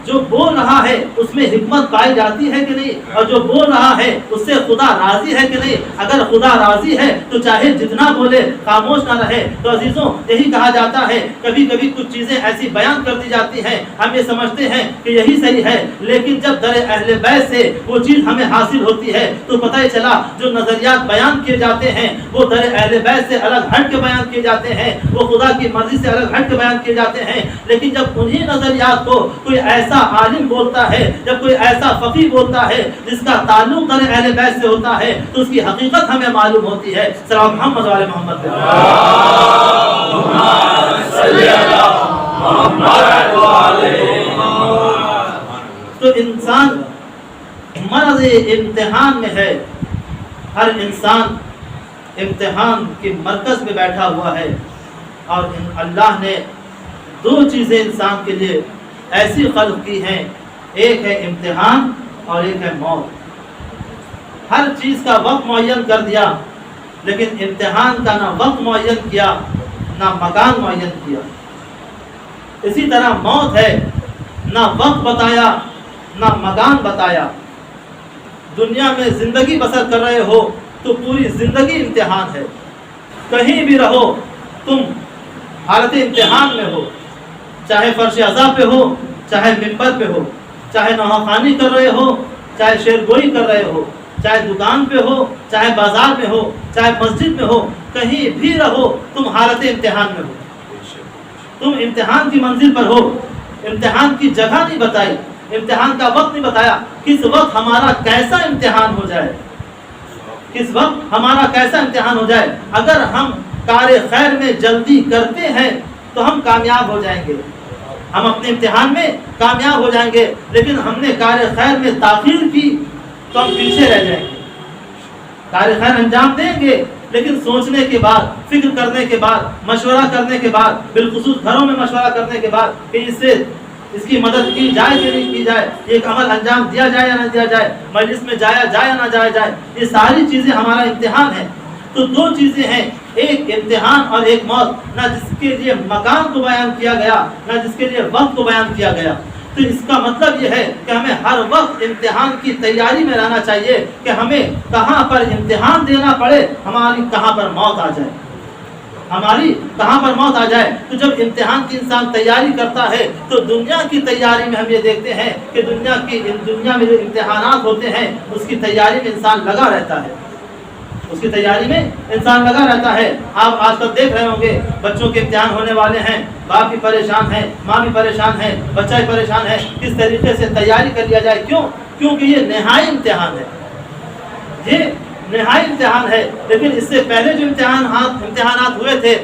جو بول رہا ہے اس میں حکمت پائی جاتی ہے کہ نہیں، اور جو بول رہا ہے اس سے خدا راضی ہے کہ نہیں۔ اگر خدا راضی ہے تو چاہے جتنا بولے خاموش نہ رہے۔ تو عزیزوں، یہی کہا جاتا ہے، کبھی کبھی کچھ چیزیں ایسی بیان کر دی جاتی ہیں، ہم یہ سمجھتے ہیں کہ یہی صحیح ہے، لیکن جب در اہل بیت سے وہ چیز ہمیں حاصل ہوتی ہے تو پتہ ہی چلا جو نظریات بیان کیے جاتے ہیں وہ در اہل بیت سے الگ ہٹ کے بیان کیے جاتے ہیں، وہ خدا کی مرضی سے الگ ہٹ کے بیان کیے جاتے ہیں۔ لیکن جب انہی نظریات کو کوئی ایسا عالم بولتا ہے، جب کوئی ایسا فقیہ بولتا ہے جس کا تعلق در اہل بیت سے ہوتا ہے، تو اس کی حقیقت ہمیں معلوم ہوتی ہے۔ سلام محمد و علی محمد۔ تو انسان مرض امتحان میں ہے، ہر انسان امتحان کے مرکز میں بیٹھا ہوا ہے، اور اللہ نے دو چیزیں انسان کے لیے ایسی خلق کی ہیں، ایک ہے امتحان اور ایک ہے موت۔ ہر چیز کا وقت معین کر دیا، لیکن امتحان کا نہ وقت معین کیا نہ مکان معین کیا۔ اسی طرح موت ہے، نہ وقت بتایا نہ مکان بتایا۔ دنیا میں زندگی بسر کر رہے ہو تو پوری زندگی امتحان ہے، کہیں بھی رہو تم حالت امتحان میں ہو، چاہے فرش عزا پہ ہو، چاہے ممبر پہ ہو، چاہے نواخوانی کر رہے ہو، چاہے شعر گوئی کر رہے ہو، چاہے دکان پہ ہو، چاہے بازار میں ہو، چاہے مسجد میں ہو، کہیں بھی رہو تم حالت امتحان میں ہو۔ تم امتحان کی منزل پر ہو، امتحان کی جگہ نہیں بتائی، امتحان کا وقت نہیں بتایا، کس وقت ہمارا کیسا امتحان ہو جائے، کس وقت ہمارا کیسا امتحان ہو جائے۔ اگر ہم کار خیر میں جلدی کرتے ہیں تو ہم کامیاب ہو جائیں گے، ہم اپنے امتحان میں کامیاب ہو جائیں گے، لیکن ہم نے کار خیر میں تاخیر کی تو ہم پیچھے رہ جائیں گے۔ کار خیر انجام دیں گے، لیکن سوچنے کے بعد، فکر کرنے کے بعد، مشورہ کرنے کے بعد، بالخصوص گھروں میں مشورہ کرنے کے بعد کہ اس کی مدد کی جائے کہ نہیں کی جائے، ایک عمل انجام دیا جائے یا نہ دیا جائے، مجلس میں جایا جائے یا نہ جایا جائے، یہ ساری چیزیں ہمارا امتحان ہے۔ تو دو چیزیں ہیں، ایک امتحان اور ایک موت، نہ جس کے لیے مکان کو بیان کیا گیا نہ جس کے لیے وقت کو بیان کیا گیا۔ تو اس کا مطلب یہ ہے کہ ہمیں ہر وقت امتحان کی تیاری میں رہنا چاہیے کہ ہمیں کہاں پر امتحان دینا پڑے، ہماری کہاں پر موت آ جائے، ہماری کہاں پر موت آ جائے۔ تو جب امتحان کی انسان تیاری کرتا ہے تو دنیا کی تیاری میں ہم یہ دیکھتے ہیں کہ دنیا میں جو امتحانات ہوتے ہیں اس کی تیاری میں انسان لگا رہتا ہے، اس کی تیاری میں انسان لگا رہتا ہے۔ آپ آج کل دیکھ رہے ہوں گے بچوں کے امتحان ہونے والے ہیں، باپ بھی پریشان ہے، ماں بھی پریشان ہے، بچہ بھی پریشان ہے، کس طریقے سے تیاری کر لیا جائے۔ کیوں؟ کیونکہ یہ نہائی امتحان ہے، یہ نہائی امتحان ہے۔ لیکن اس سے پہلے جو امتحانات ہوئے تھے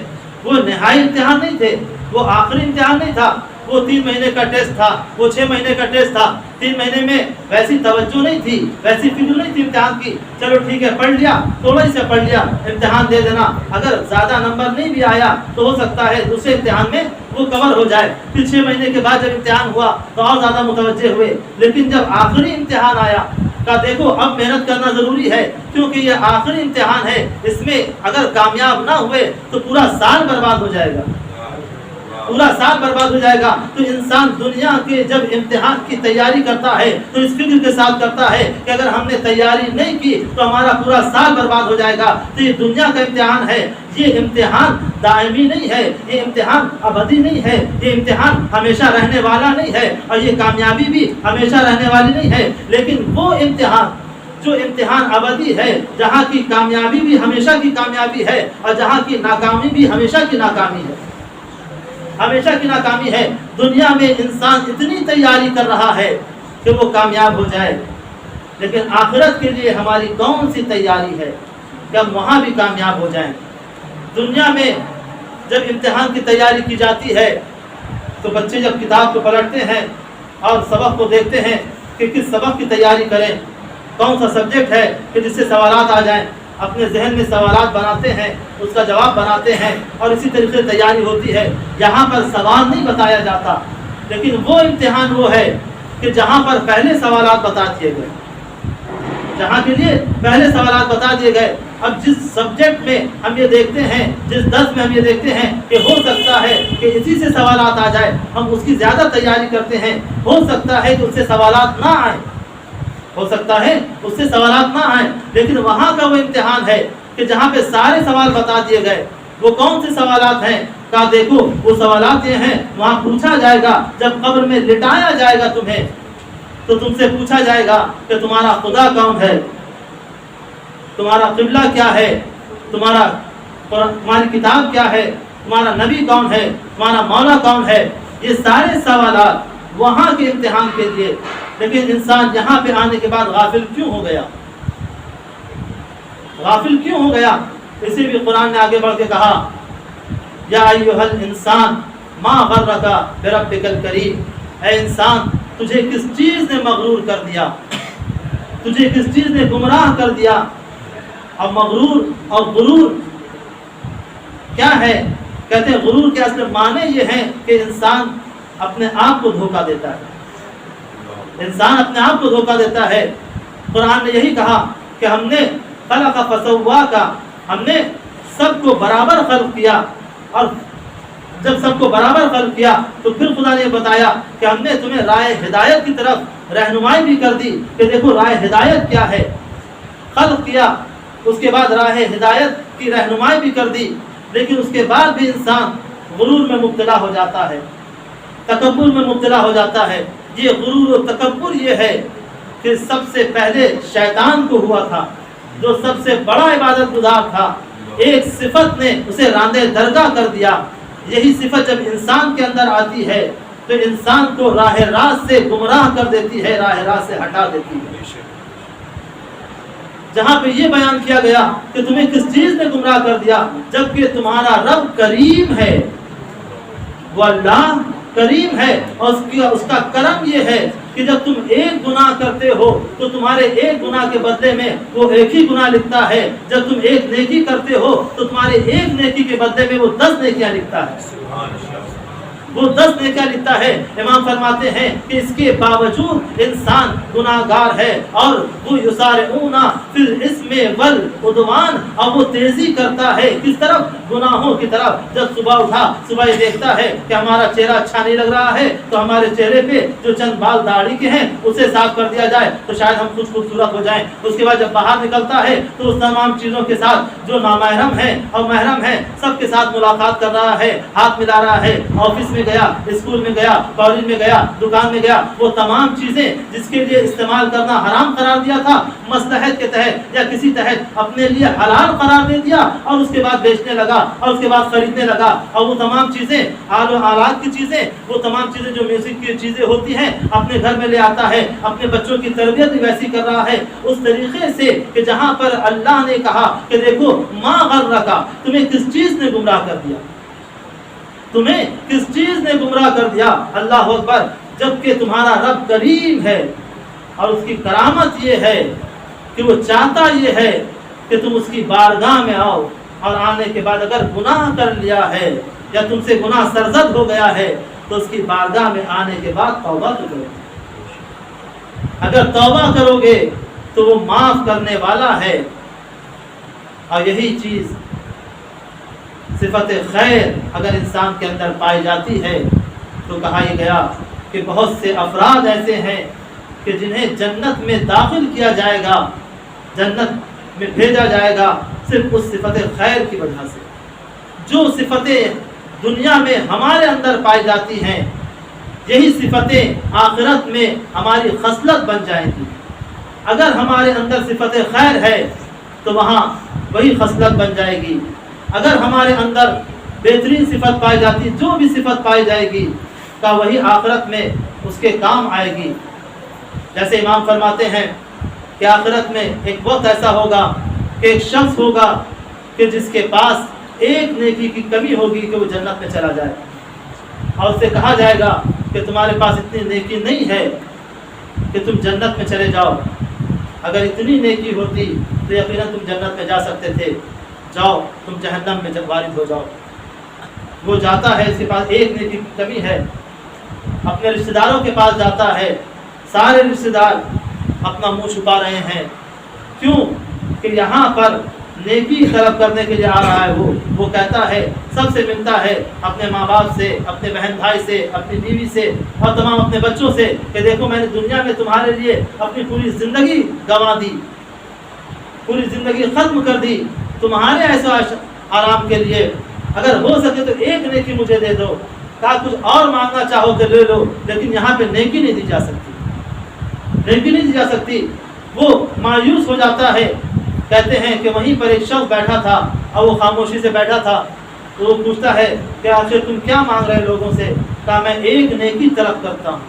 وہ نہائی امتحان نہیں تھے، وہ آخری امتحان نہیں تھا، وہ 3 مہینے کا ٹیسٹ تھا، وہ 6 مہینے کا ٹیسٹ تھا۔ 3 مہینے میں ویسی توجہ نہیں تھی، ویسی فکر نہیں تھی امتحان کی، چلو ٹھیک ہے پڑھ لیا، تھوڑا ہی سے پڑھ لیا، امتحان دے دینا، اگر زیادہ نمبر نہیں بھی آیا تو ہو سکتا ہے دوسرے امتحان میں وہ کور ہو جائے۔ پھر 6 مہینے کے بعد جب امتحان ہوا تو اور زیادہ متوجہ ہوئے، لیکن جب آخری امتحان آیا کہا دیکھو اب محنت کرنا ضروری ہے، کیونکہ یہ آخری امتحان ہے، اس میں اگر کامیاب نہ ہوئے تو پورا سال برباد ہو جائے گا۔ پورا سال برباد ہو جائے گا. تو انسان دنیا کے جب امتحان کی تیاری کرتا ہے تو اس فکر کے ساتھ کرتا ہے کہ اگر ہم نے تیاری نہیں کی تو ہمارا پورا سال برباد ہو جائے گا. تو یہ دنیا کا امتحان ہے. یہ امتحان دائمی نہیں ہے, یہ امتحان ابدی نہیں ہے, یہ امتحان ہمیشہ رہنے والا نہیں ہے, اور یہ کامیابی بھی ہمیشہ رہنے والی نہیں ہے. لیکن وہ امتحان جو امتحان ابدی ہے, جہاں کی کامیابی بھی ہمیشہ کی کامیابی ہے اور جہاں کی ناکامی بھی ہمیشہ کی ناکامی ہے, ہمیشہ کی ناکامی ہے. دنیا میں انسان اتنی تیاری کر رہا ہے کہ وہ کامیاب ہو جائے, لیکن آخرت کے لیے ہماری کون سی تیاری ہے کہ ہم وہاں بھی کامیاب ہو جائیں. دنیا میں جب امتحان کی تیاری کی جاتی ہے تو بچے جب کتاب کو پلٹتے ہیں اور سبق کو دیکھتے ہیں کہ کس سبق کی تیاری کریں, کون سا سبجیکٹ ہے کہ جس سے سوالات آ جائیں, اپنے ذہن میں سوالات بناتے ہیں, اس کا جواب بناتے ہیں, اور اسی طریقے سے تیاری ہوتی ہے. یہاں پر سوال نہیں بتایا جاتا, لیکن وہ امتحان وہ ہے کہ جہاں پر پہلے سوالات بتا دیے گئے, جہاں کے لیے پہلے سوالات بتا دیے گئے. اب جس سبجیکٹ میں ہم یہ دیکھتے ہیں, جس درس میں ہم یہ دیکھتے ہیں کہ ہو سکتا ہے کہ اسی سے سوالات آ جائے, ہم اس کی زیادہ تیاری کرتے ہیں. ہو سکتا ہے کہ اس سے سوالات نہ آئیں, ہو سکتا ہے اس سے سوالات نہ آئیں, لیکن وہاں کا وہ امتحان ہے کہ جہاں پہ سارے سوال بتا دیے گئے. وہ کون سے سوالات ہیں؟ کہا دیکھو وہ سوالات یہ ہیں, وہاں پوچھا جائے گا جب قبر میں لٹایا جائے گا تمہیں, تو تم سے پوچھا جائے گا کہ تمہارا خدا کون ہے, تمہارا قبلہ کیا ہے, تمہاری کتاب کیا ہے, تمہارا نبی کون ہے, تمہارا مولا کون ہے. یہ سارے سوالات وہاں کے امتحان کے لیے. لیکن انسان یہاں پہ آنے کے بعد غافل کیوں ہو گیا, غافل کیوں ہو گیا؟ اسی بھی قرآن نے آگے بڑھ کے کہا یا ایھا الانسان ما غرک بربک الکریم. اے انسان, تجھے کس چیز نے مغرور کر دیا, تجھے کس چیز نے گمراہ کر دیا. اب مغرور اور غرور کیا ہے؟ کہتے ہیں غرور کے اصل معنی یہ ہیں کہ انسان اپنے آپ کو دھوکہ دیتا ہے, انسان اپنے آپ کو دھوکہ دیتا ہے. قرآن نے یہی کہا کہ ہم نے خلق فسواک, ہم نے سب کو برابر خلق کیا, اور جب سب کو برابر خلق کیا تو پھر خدا نے بتایا کہ ہم نے تمہیں راہ ہدایت کی طرف رہنمائی بھی کر دی کہ دیکھو راہ ہدایت کیا ہے. خلق کیا, اس کے بعد راہ ہدایت کی رہنمائی بھی کر دی, لیکن اس کے بعد بھی انسان غرور میں مبتلا ہو جاتا ہے, تکبر میں مبتلا ہو جاتا ہے. یہ غرور و تکبر یہ ہے کہ سب سے پہلے شیطان کو ہوا تھا, جو سب سے بڑا عبادت گزار تھا. ایک صفت نے اسے راندے درگاہ کر دیا. یہی صفت جب انسان کے اندر آتی ہے تو انسان کو راہ راست سے گمراہ کر دیتی ہے, راہ راست سے ہٹا دیتی ہے. جہاں پہ یہ بیان کیا گیا کہ تمہیں کس چیز نے گمراہ کر دیا, جبکہ تمہارا رب کریم ہے, وہ اللہ کریم ہے, اور اس کا کرم یہ ہے کہ جب تم ایک گناہ کرتے ہو تو تمہارے ایک گناہ کے بدلے میں وہ ایک ہی گناہ لکھتا ہے. جب تم ایک نیکی کرتے ہو تو تمہارے ایک نیکی کے بدلے میں وہ 10 نیکیاں لکھتا ہے, وہ 10 نیکیاں لکھتا ہے. امام فرماتے ہیں کہ اس کے باوجود انسان گناہگار ہے, اور وہ یسارعون فی الاسم والعدوان, اور وہ تیزی کرتا ہے کس طرف؟ گناہوں کی طرف. جب صبح اٹھا, صبح یہ دیکھتا ہے کہ ہمارا چہرہ اچھا نہیں لگ رہا ہے, تو ہمارے چہرے پہ جو چند بال داڑھی کے ہیں اسے صاف کر دیا جائے تو شاید ہم کچھ خوبصورت ہو جائیں. اس کے بعد جب باہر نکلتا ہے تو اس تمام چیزوں کے ساتھ جو نامحرم ہیں اور محرم ہیں سب کے ساتھ ملاقات کر رہا ہے, ہاتھ ملا رہا ہے. آفس میں گیا, اسکول میں گیا, کالج میں گیا, دکان میں گیا, وہ تمام چیزیں جس کے لیے استعمال کرنا حرام قرار دیا تھا, مصلحت کے تحت یا کسی تحت اپنے لیے حلال قرار دے دیا, اور اس کے بعد بیچنے لگا, اور اس کے بعد خریدنے لگا. اور وہ تمام چیزیں آل و آلات کی چیزیں, وہ تمام چیزیں جو میوزک کی چیزیں ہوتی ہیں اپنے گھر میں لے آتا ہے. اپنے بچوں کی تربیت بھی ویسی کر رہا ہے اس طریقے سے کہ جہاں پر اللہ نے کہا کہ دیکھو ما غرک, تمہیں کس چیز نے گمراہ کر دیا, تمہیں کس چیز نے گمراہ کر دیا. اللہ اکبر. جبکہ تمہارا رب کریم ہے, اور اس کی کرامت یہ ہے کہ وہ چاہتا یہ ہے کہ تم اس کی بارگاہ میں آؤ, اور آنے کے بعد اگر گناہ کر لیا ہے یا تم سے گناہ سرزد ہو گیا ہے تو اس کی بارگاہ میں آنے کے بعد توبہ کرو. اگر توبہ کرو گے تو وہ معاف کرنے والا ہے. اور یہی چیز صفت خیر اگر انسان کے اندر پائی جاتی ہے تو کہا یہ گیا کہ بہت سے افراد ایسے ہیں کہ جنہیں جنت میں داخل کیا جائے گا، جنت میں بھیجا جائے گا صرف اس صفت خیر کی وجہ سے۔ جو صفتیں دنیا میں ہمارے اندر پائی جاتی ہیں یہی صفتیں آخرت میں ہماری خصلت بن جائیں گی۔ اگر ہمارے اندر صفت خیر ہے تو وہاں وہی خصلت بن جائے گی، اگر ہمارے اندر بہترین صفت پائی جاتی، جو بھی صفت پائی جائے گی کا وہی آخرت میں اس کے کام آئے گی۔ جیسے امام فرماتے ہیں کہ آخرت میں ایک وقت ایسا ہوگا کہ ایک شخص ہوگا کہ جس کے پاس ایک نیکی کی کمی ہوگی کہ وہ جنت میں چلا جائے، اور اس سے کہا جائے گا کہ تمہارے پاس اتنی نیکی نہیں ہے کہ تم جنت میں چلے جاؤ، اگر اتنی نیکی ہوتی تو یقیناً تم جنت میں جا سکتے تھے، جاؤ تم جہنم میں وارد ہو جاؤ۔ وہ جاتا ہے، اس کے پاس ایک نیکی کی کمی ہے، اپنے رشتہ داروں کے پاس جاتا ہے، سارے رشتہ دار اپنا منہ چھپا رہے ہیں، کیوں کہ یہاں پر نیکی طلب کرنے کے لیے آ رہا ہے۔ وہ کہتا ہے، سب سے ملتا ہے، اپنے ماں باپ سے، اپنے بہن بھائی سے، اپنی بیوی سے اور تمام اپنے بچوں سے، کہ دیکھو میں نے دنیا میں تمہارے لیے اپنی پوری زندگی گنوا دی، پوری زندگی ختم کر دی تمہارے ایسے آرام کے لیے، اگر ہو سکے تو ایک نیکی مجھے دے دو، کہا کچھ اور مانگنا چاہو تو لے لو، لیکن یہاں پہ نیکی نہیں دی جا سکتی، نیکی نہیں دی جا سکتی۔ وہ مایوس ہو جاتا ہے، کہتے ہیں کہ وہیں پر ایک شخص بیٹھا تھا اور وہ خاموشی سے بیٹھا تھا، تو وہ پوچھتا ہے کہ آخر تم کیا مانگ رہے لوگوں سے؟ کہا میں ایک نیکی طلب کرتا ہوں،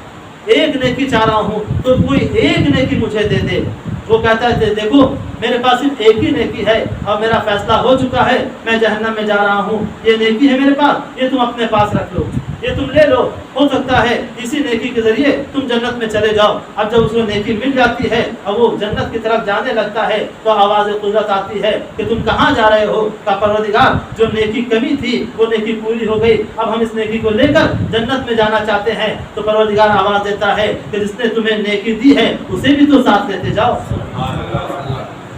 ایک نیکی چاہ رہا ہوں، تو کوئی ایک نیکی مجھے دے دے۔ وہ کہتا ہے دیکھو میرے پاس صرف ایک ہی نیکی ہے اور میرا فیصلہ ہو چکا ہے، میں جہنم میں جا رہا ہوں، یہ نیکی ہے میرے پاس، یہ تم اپنے پاس رکھ لو، یہ تم لے لو، ہو سکتا ہے اسی نیکی کے ذریعے تم جنت میں چلے جاؤ۔ اب جب اس کو نیکی مل جاتی ہے اور وہ جنت کی طرف جانے لگتا ہے تو آواز قدرت آتی ہے کہ تم کہاں جا رہے ہو؟ کہ پروردگار جو نیکی کمی تھی وہ نیکی پوری ہو گئی، اب ہم اس نیکی کو لے کر جنت میں جانا چاہتے ہیں۔ تو پروردگار آواز دیتا ہے کہ جس نے تمہیں نیکی دی ہے اسے بھی تو ساتھ لیتے جاؤ،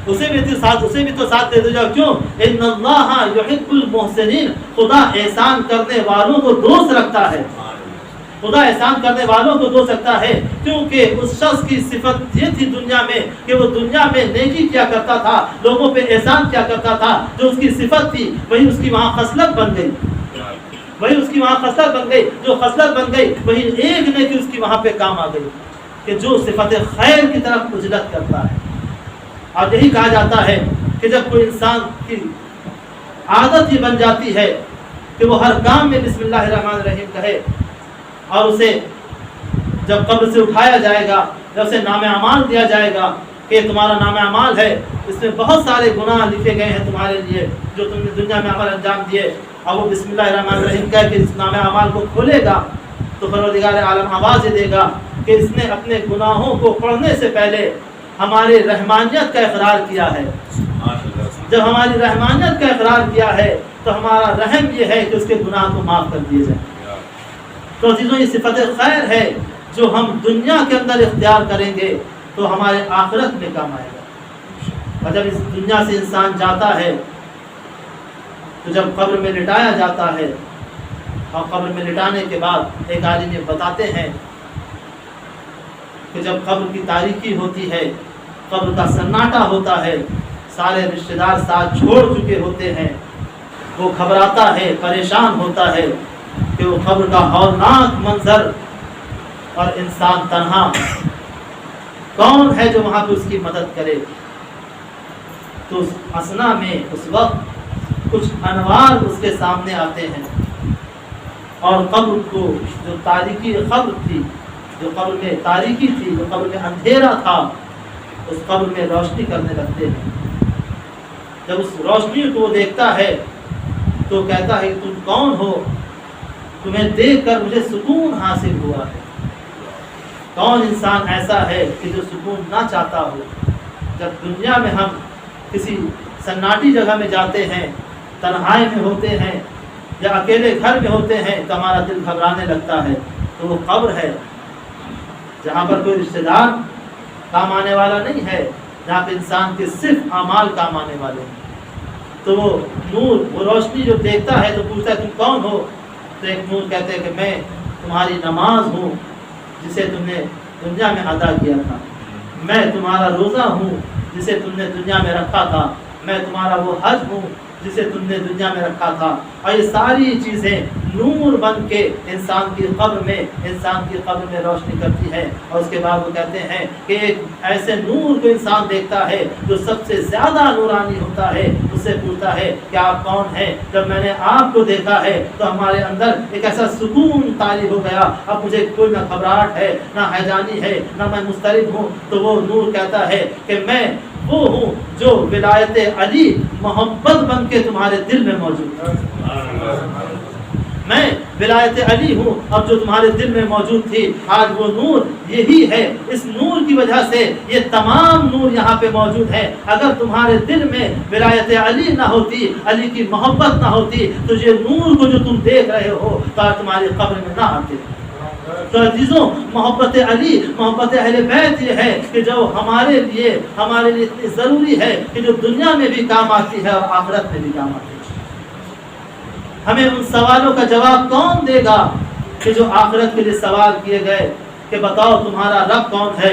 اسے بھی تو ساتھ دیتے جاؤ۔ کیوں؟ ان اللہ یحب المحسنین، خدا احسان کرنے والوں کو دوست رکھتا ہے، خدا احسان کرنے والوں کو دوست رکھتا ہے، کیونکہ اس شخص کی صفت یہ تھی دنیا میں کہ وہ دنیا میں نیکی کیا کرتا تھا، لوگوں پہ احسان کیا کرتا تھا، جو اس کی صفت تھی وہی اس کی وہاں خصلت بن گئی، وہی اس کی وہاں خصلت بن گئی، جو خصلت بن گئی وہی ایک نیکی اس کی وہاں پہ کام آ گئی کہ جو صفت خیر کی طرف اجلت کرتا ہے۔ اور یہی کہا جاتا ہے کہ جب کوئی انسان کی عادت ہی بن جاتی ہے کہ وہ ہر کام میں بسم اللہ الرحمن الرحیم کہے، اور اسے جب قبر سے اٹھایا جائے گا، جب اسے نام اعمال دیا جائے گا کہ تمہارا نام اعمال ہے، اس میں بہت سارے گناہ لکھے گئے ہیں تمہارے لیے جو تم نے دنیا میں عمل انجام دیے، اور وہ بسم اللہ الرحمن الرحیم کہہ کے اس نام اعمال کو کھولے گا تو پروردگار عالم آواز دے گا کہ اس نے اپنے گناہوں کو پڑھنے سے پہلے ہماری رحمانیت کا اقرار کیا ہے۔ جب ہماری رحمانیت کا اقرار کیا ہے تو ہمارا رحم یہ ہے کہ اس کے گناہ کو معاف کر دیے جائیں۔ تو عزیزوں یہ صفت خیر ہے جو ہم دنیا کے اندر اختیار کریں گے تو ہمارے آخرت میں کام آئے گا۔ اور جب اس دنیا سے انسان جاتا ہے تو جب قبر میں لٹایا جاتا ہے، اور قبر میں لٹانے کے بعد ایک عالم یہ بتاتے ہیں کہ جب قبر کی تاریکی ہوتی ہے، قبر کا سناٹا ہوتا ہے، سارے رشتہ دار ساتھ چھوڑ چکے ہوتے ہیں، وہ گھبراتا ہے، پریشان ہوتا ہے کہ وہ قبر کا ہولناک منظر اور انسان تنہا، کون ہے جو وہاں پہ اس کی مدد کرے؟ تو اس اثنا میں اس وقت کچھ انوار اس کے سامنے آتے ہیں، اور قبر کو جو تاریکی قبر تھی، جو قبر میں تاریکی تھی، جو قبر میں اندھیرا تھا، اس قبر میں روشنی کرنے لگتے ہیں۔ جب اس روشنی کو وہ دیکھتا ہے تو کہتا ہے کہ تم کون ہو؟ تمہیں دیکھ کر مجھے سکون حاصل ہوا ہے۔ کون انسان ایسا ہے کہ جو سکون نہ چاہتا ہو؟ جب دنیا میں ہم کسی سناٹی جگہ میں جاتے ہیں، تنہائی میں ہوتے ہیں یا اکیلے گھر میں ہوتے ہیں تو ہمارا دل گھبرانے لگتا ہے، تو وہ قبر ہے جہاں پر کوئی رشتہ دار کام آنے والا نہیں ہے، جہاں پہ انسان کے صرف اعمال کام آنے والے ہیں۔ تو وہ نور، وہ روشنی جو دیکھتا ہے تو پوچھتا ہے تم کون ہو؟ تو ایک نور کہتے ہیں کہ میں تمہاری نماز ہوں جسے تم نے دنیا میں ادا کیا تھا، میں تمہارا روزہ ہوں جسے تم نے دنیا میں رکھا تھا، میں تمہارا وہ حج ہوں جسے تم نے دنیا میں رکھا تھا۔ اور یہ ساری چیزیں نور بن کے انسان کی قبر میں روشنی کرتی ہے۔ اور اس کے بعد وہ کہتے ہیں کہ ایک ایسے نور کو انسان دیکھتا ہے جو سب سے زیادہ نورانی ہوتا ہے، اس سے پوچھتا ہے کہ آپ کون ہیں؟ جب میں نے آپ کو دیکھا ہے تو ہمارے اندر ایک ایسا سکون طاری ہو گیا، اب مجھے کوئی نہ گھبراہٹ ہے، نہ حیرانی ہے، نہ میں مضطرب ہوں۔ تو وہ نور کہتا ہے کہ میں وہ ہوں جو ولایت علی محبت بن کے تمہارے دل میں موجود ہے، میں ولایت علی ہوں اب جو تمہارے دل میں موجود تھی، آج وہ نور یہی ہے۔ اس نور کی وجہ سے یہ تمام نور یہاں پہ موجود ہے۔ اگر تمہارے دل میں ولایت علی نہ ہوتی، علی کی محبت نہ ہوتی، تو یہ نور کو جو تم دیکھ رہے ہو تو آج تمہاری قبر میں نہ آتے۔ تو عزیزوں، محبت علی، محبت اہل بیت یہ ہے کہ جو ہمارے لیے اتنی ضروری ہے کہ جو دنیا میں بھی کام آتی ہے اور آخرت میں بھی کام آتی ہے۔ ہمیں ان سوالوں کا جواب کون دے گا کہ جو آخرت کے لیے سوال کیے گئے کہ بتاؤ تمہارا رب کون ہے،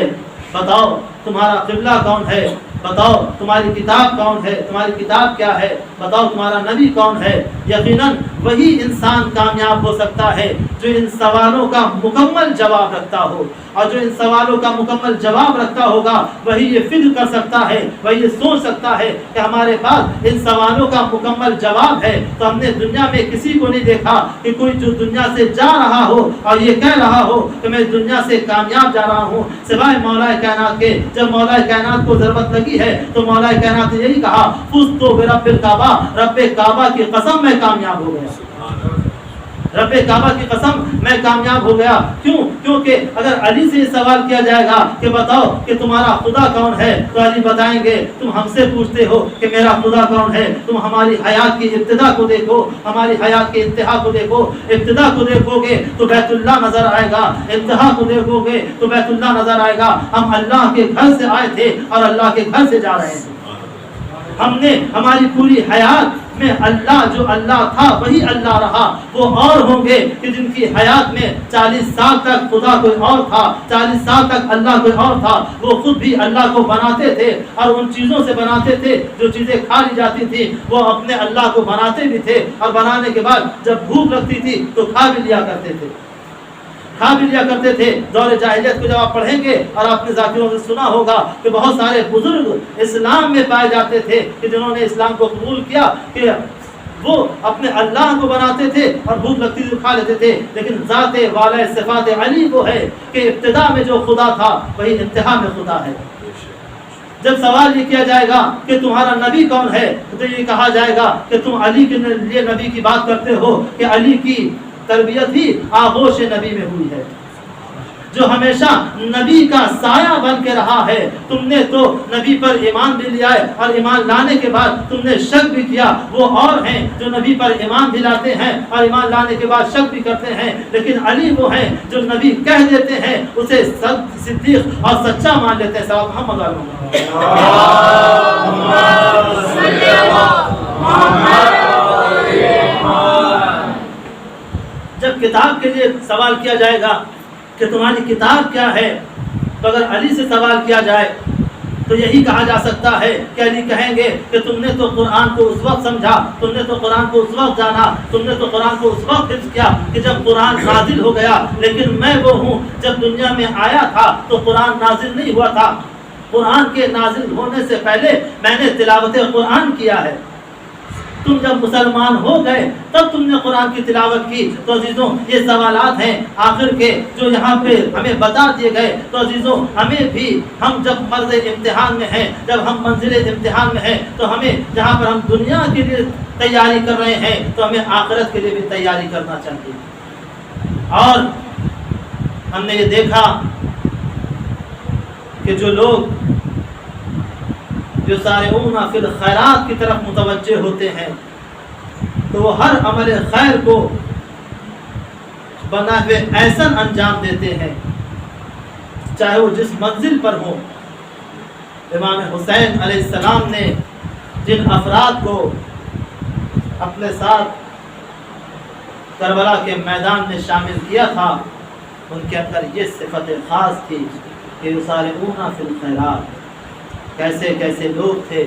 بتاؤ تمہارا قبلہ کون ہے، بتاؤ تمہاری کتاب کون ہے، تمہاری کتاب کیا ہے، بتاؤ تمہارا نبی کون ہے۔ یقیناً وہی انسان کامیاب ہو سکتا ہے جو ان سوالوں کا مکمل جواب رکھتا ہو، اور جو ان سوالوں کا مکمل جواب رکھتا ہوگا وہی یہ فکر کر سکتا ہے، وہی یہ سوچ سکتا ہے کہ ہمارے پاس ان سوالوں کا مکمل جواب ہے۔ تو ہم نے دنیا میں کسی کو نہیں دیکھا کہ کوئی جو دنیا سے جا رہا ہو اور یہ کہہ رہا ہو کہ میں دنیا سے کامیاب جا رہا ہوں، سوائے مولا کائنات کے۔ جب مولا کائنات کو ضرورت لگی ہے تو مولا کائنات نے یہی کہا، فزتو برب الکعبہ، رب کعبہ کی قسم میں کامیاب ہو گیا، رب کعبہ کی قسم میں کامیاب ہو گیا۔ کیوں؟ کیونکہ اگر علی سے سوال کیا جائے گا کہ بتاؤ کہ تمہارا خدا کون ہے، تو علی بتائیں گے تم ہم سے پوچھتے ہو کہ میرا خدا کون ہے، تم ہماری حیات کی ابتدا کو دیکھو، ہماری حیات کی انتہا کو دیکھو۔ ابتدا کو دیکھو گے تو بیت اللہ نظر آئے گا، انتہا کو دیکھو گے تو بیت اللہ نظر آئے گا۔ ہم اللہ کے گھر سے آئے تھے اور اللہ کے گھر سے جا رہے ہیں۔ ہم نے ہماری پوری حیات میں اللہ جو اللہ تھا وہی اللہ رہا۔ وہ اور ہوں گے کہ جن کی حیات میں 40 سال تک خدا کوئی اور تھا، 40 سال تک اللہ کوئی اور تھا۔ وہ خود بھی اللہ کو بناتے تھے اور ان چیزوں سے بناتے تھے جو چیزیں کھا لی جاتی تھی، وہ اپنے اللہ کو بناتے بھی تھے، اور بنانے کے بعد جب بھوک لگتی تھی تو کھا بھی لیا کرتے تھے۔ دور جاہلیت کو جب آپ پڑھیں گے اور آپ نے ذاکروں سے سنا ہوگا کہ بہت سارے بزرگ اسلام میں پائے جاتے تھے کہ جنہوں نے اسلام کو قبول کیا کہ وہ اپنے اللہ کو بناتے تھے اور بھوک لگتی تھی تو کھا لیتے تھے، لیکن ذات والا صفات علی وہ ہے کہ ابتدا میں جو خدا تھا وہی انتہا میں خدا ہے۔ جب سوال یہ کیا جائے گا کہ تمہارا نبی کون ہے تو یہ کہا جائے گا کہ تم علی کے لیے نبی کی بات کرتے ہو کہ علی کی تربیت ہی آغوش نبی میں ہوئی ہے، جو ہمیشہ نبی کا سایہ بن کے رہا ہے۔ تم نے تو نبی پر ایمان بھی لیا ہے اور ایمان لانے کے بعد تم نے شک بھی کیا۔ وہ اور ہیں جو نبی پر ایمان بھی لاتے ہیں اور ایمان لانے کے بعد شک بھی کرتے ہیں، لیکن علی وہ ہیں جو نبی کہہ دیتے ہیں اسے صدیق اور سچا مان لیتے ہیں۔ صاحب محمد جب کتاب کے لیے سوال کیا جائے گا کہ تمہاری کتاب کیا ہے، تو اگر علی سے سوال کیا جائے تو یہی کہا جا سکتا ہے کہ علی کہیں گے کہ تم نے تو قرآن کو اس وقت سمجھا، تم نے تو قرآن کو اس وقت جانا، تم نے تو قرآن کو اس وقت حفظ کیا کہ جب قرآن نازل ہو گیا، لیکن میں وہ ہوں جب دنیا میں آیا تھا تو قرآن نازل نہیں ہوا تھا، قرآن کے نازل ہونے سے پہلے میں نے تلاوت قرآن کیا ہے۔ تم جب مسلمان ہو گئے تب تم نے قرآن کی تلاوت کی۔ تو عزیزوں یہ سوالات ہیں آخر کے جو یہاں پہ ہمیں بتا دیے گئے۔ تو عزیزوں ہمیں بھی، ہم جب مرض امتحان میں ہیں، جب ہم منزل امتحان میں ہیں، تو ہمیں جہاں پر ہم دنیا کے لیے تیاری کر رہے ہیں تو ہمیں آخرت کے لیے بھی تیاری کرنا چاہیے۔ اور ہم نے یہ دیکھا کہ جو لوگ جو سارعون فی الخیرات کی طرف متوجہ ہوتے ہیں تو وہ ہر عمل خیر کو بنحو احسن انجام دیتے ہیں، چاہے وہ جس منزل پر ہو۔ امام حسین علیہ السلام نے جن افراد کو اپنے ساتھ کربلا کے میدان میں شامل کیا تھا، ان کے اندر یہ صفت خاص تھی کہ یسارعون فی الخیرات۔ کیسے کیسے لوگ تھے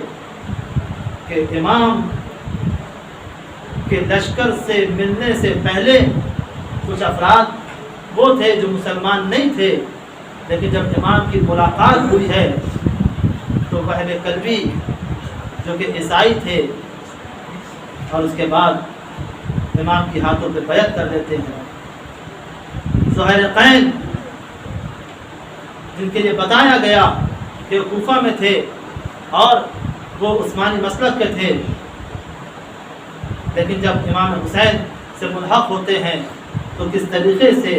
کہ امام کے لشکر سے ملنے سے پہلے کچھ افراد وہ تھے جو مسلمان نہیں تھے، لیکن جب امام کی ملاقات ہوئی ہے تو وہب قلبی جو کہ عیسائی تھے اور اس کے بعد امام کی ہاتھوں پہ بیعت کر لیتے ہیں۔ زہیرقین جن کے لیے بتایا گیا کہ وہ کوفہ میں تھے اور وہ عثمانی مسلک کے تھے، لیکن جب امام حسین سے ملحق ہوتے ہیں تو کس طریقے سے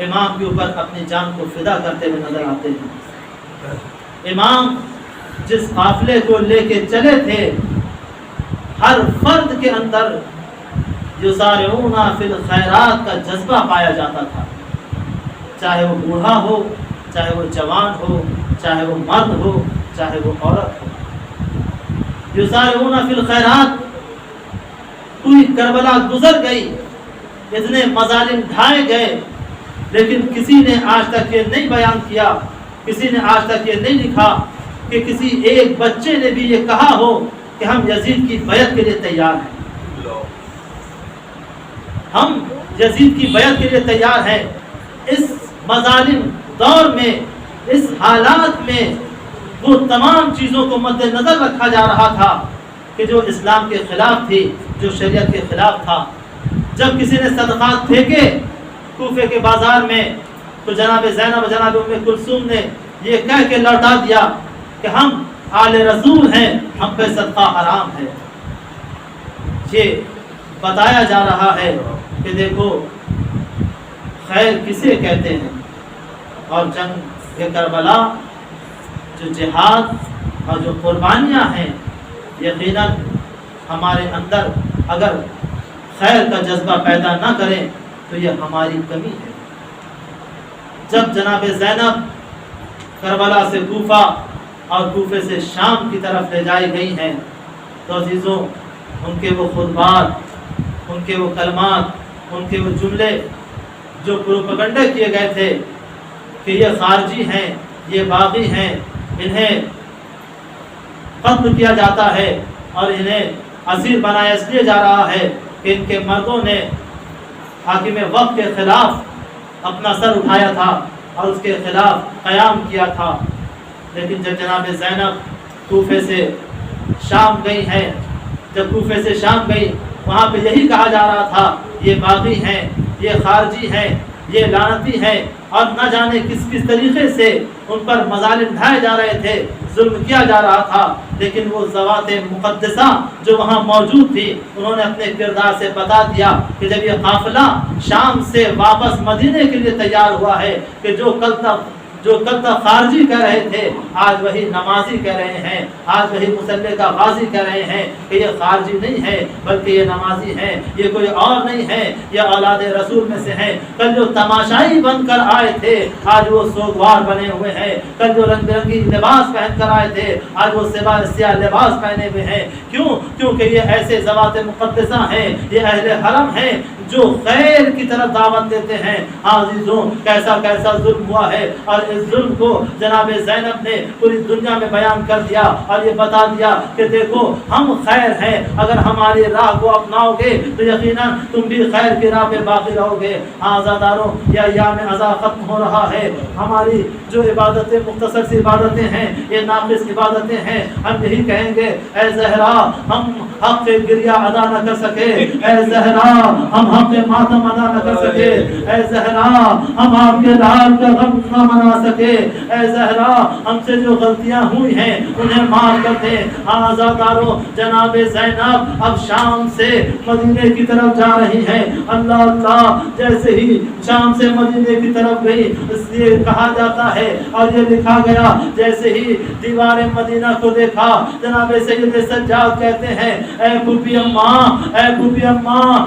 امام کے اوپر اپنی جان کو فدا کرتے ہوئے نظر آتے ہیں۔ امام جس قافلے کو لے کے چلے تھے، ہر فرد کے اندر یسارعون فی الخیرات کا جذبہ پایا جاتا تھا، چاہے وہ بوڑھا ہو، چاہے وہ جوان ہو، چاہے وہ مرد ہو، چاہے وہ عورت ہو۔ یسارعون فی الخیرات۔ پوری کربلا گزر گئی، اتنے مظالم ڈھائے گئے، لیکن کسی نے آج تک یہ نہیں بیان کیا، کسی نے آج تک یہ نہیں لکھا کہ کسی ایک بچے نے بھی یہ کہا ہو کہ ہم یزید کی بیعت کے لیے تیار ہیں، ہم یزید کی بیعت کے لیے تیار ہیں۔ اس مظالم دور میں، اس حالات میں وہ تمام چیزوں کو مد نظر رکھا جا رہا تھا کہ جو اسلام کے خلاف تھی، جو شریعت کے خلاف تھا۔ جب کسی نے صدقات پھینکے کوفے کے بازار میں تو جناب زینب، جناب ام کلثوم نے یہ کہہ کے لوٹا دیا کہ ہم آل رسول ہیں، ہم پہ صدقہ حرام ہے۔ یہ بتایا جا رہا ہے کہ دیکھو خیر کسے کہتے ہیں، اور جنگ کربلا جو جہاد اور جو قربانیاں ہیں، یقیناً ہمارے اندر اگر خیر کا جذبہ پیدا نہ کریں تو یہ ہماری کمی ہے۔ جب جناب زینب کربلا سے کوفہ اور کوفے سے شام کی طرف لے جائی گئی ہیں تو عزیزوں، ان کے وہ خطبات، ان کے وہ کلمات، ان کے وہ جملے جو پروپیگنڈے کیے گئے تھے کہ یہ خارجی ہیں، یہ باغی ہیں، انہیں قتل کیا جاتا ہے اور انہیں اسیر بنایا اس لیے جا رہا ہے کہ ان کے مردوں نے حاکم وقت کے خلاف اپنا سر اٹھایا تھا اور اس کے خلاف قیام کیا تھا۔ لیکن جب جناب زینب کوفے سے شام گئی ہیں، جب کوفے سے شام گئی، وہاں پہ یہی کہا جا رہا تھا یہ باغی ہیں، یہ خارجی ہیں، یہ لعنتی ہیں، اور نہ جانے کس کس طریقے سے ان پر مظالم ڈھائے جا رہے تھے، ظلم کیا جا رہا تھا۔ لیکن وہ ذوات مقدسہ جو وہاں موجود تھی، انہوں نے اپنے کردار سے بتا دیا کہ جب یہ قافلہ شام سے واپس مدینے کے لیے تیار ہوا ہے کہ جو کل تک خارجی کہہ رہے تھے، آج وہی نمازی کہہ رہے ہیں، آج وہی مسلح کا غازی کہہ رہے ہیں کہ یہ خارجی نہیں ہے بلکہ یہ نمازی ہیں، یہ کوئی اور نہیں ہے، یہ اولاد رسول میں سے ہیں۔ کل جو تماشائی بن کر آئے تھے، آج وہ سوگوار بنے ہوئے ہیں۔ کل جو رنگ برنگی لباس پہن کر آئے تھے، آج وہ سیاہ لباس پہنے ہوئے ہیں۔ کیوں؟ کیونکہ یہ ایسے ذوات مقدسہ ہیں، یہ اہل حرم ہیں جو خیر کی طرف دعوت دیتے ہیں۔ عزیزوں، کیسا کیسا ظلم ہوا ہے، اور اس ظلم کو جناب زینب نے پوری دنیا میں بیان کر دیا اور یہ بتا دیا کہ دیکھو ہم خیر ہیں، اگر ہماری راہ کو اپناؤ گے تو یقیناً تم بھی خیر کی راہ پہ باقی رہو گے۔ آزاداروں، یہ ایام عزا ختم ہو رہا ہے، ہماری جو عبادتیں مختصر سی عبادتیں ہیں، یہ ناقص عبادتیں ہیں، ہم یہی کہیں گے اے زہرا ہم حق گریہ ادا نہ کر سکے، اے زہرا ہم حق ماتم ادا نہ کر سکے، اے زہرا ہم آپ کے لال کا غم نہ منا سکے، اے زہرا ہم سے جو غلطیاں ہوئی ہیں انہیں معاف کر دیں۔ آزاداروں، جناب زینب اب شام سے مدینے کی طرف جا رہی ہیں۔ اللہ اللہ، جیسے ہی شام سے مدینے کی طرف گئی، اس لیے کہا جاتا ہے اور یہ لکھا گیا جیسے ہی دیوار مدینہ کو دیکھا، جناب سید سجاد کہتے ہیں اے پھوپھی اماں، اے پھوپھی اماں،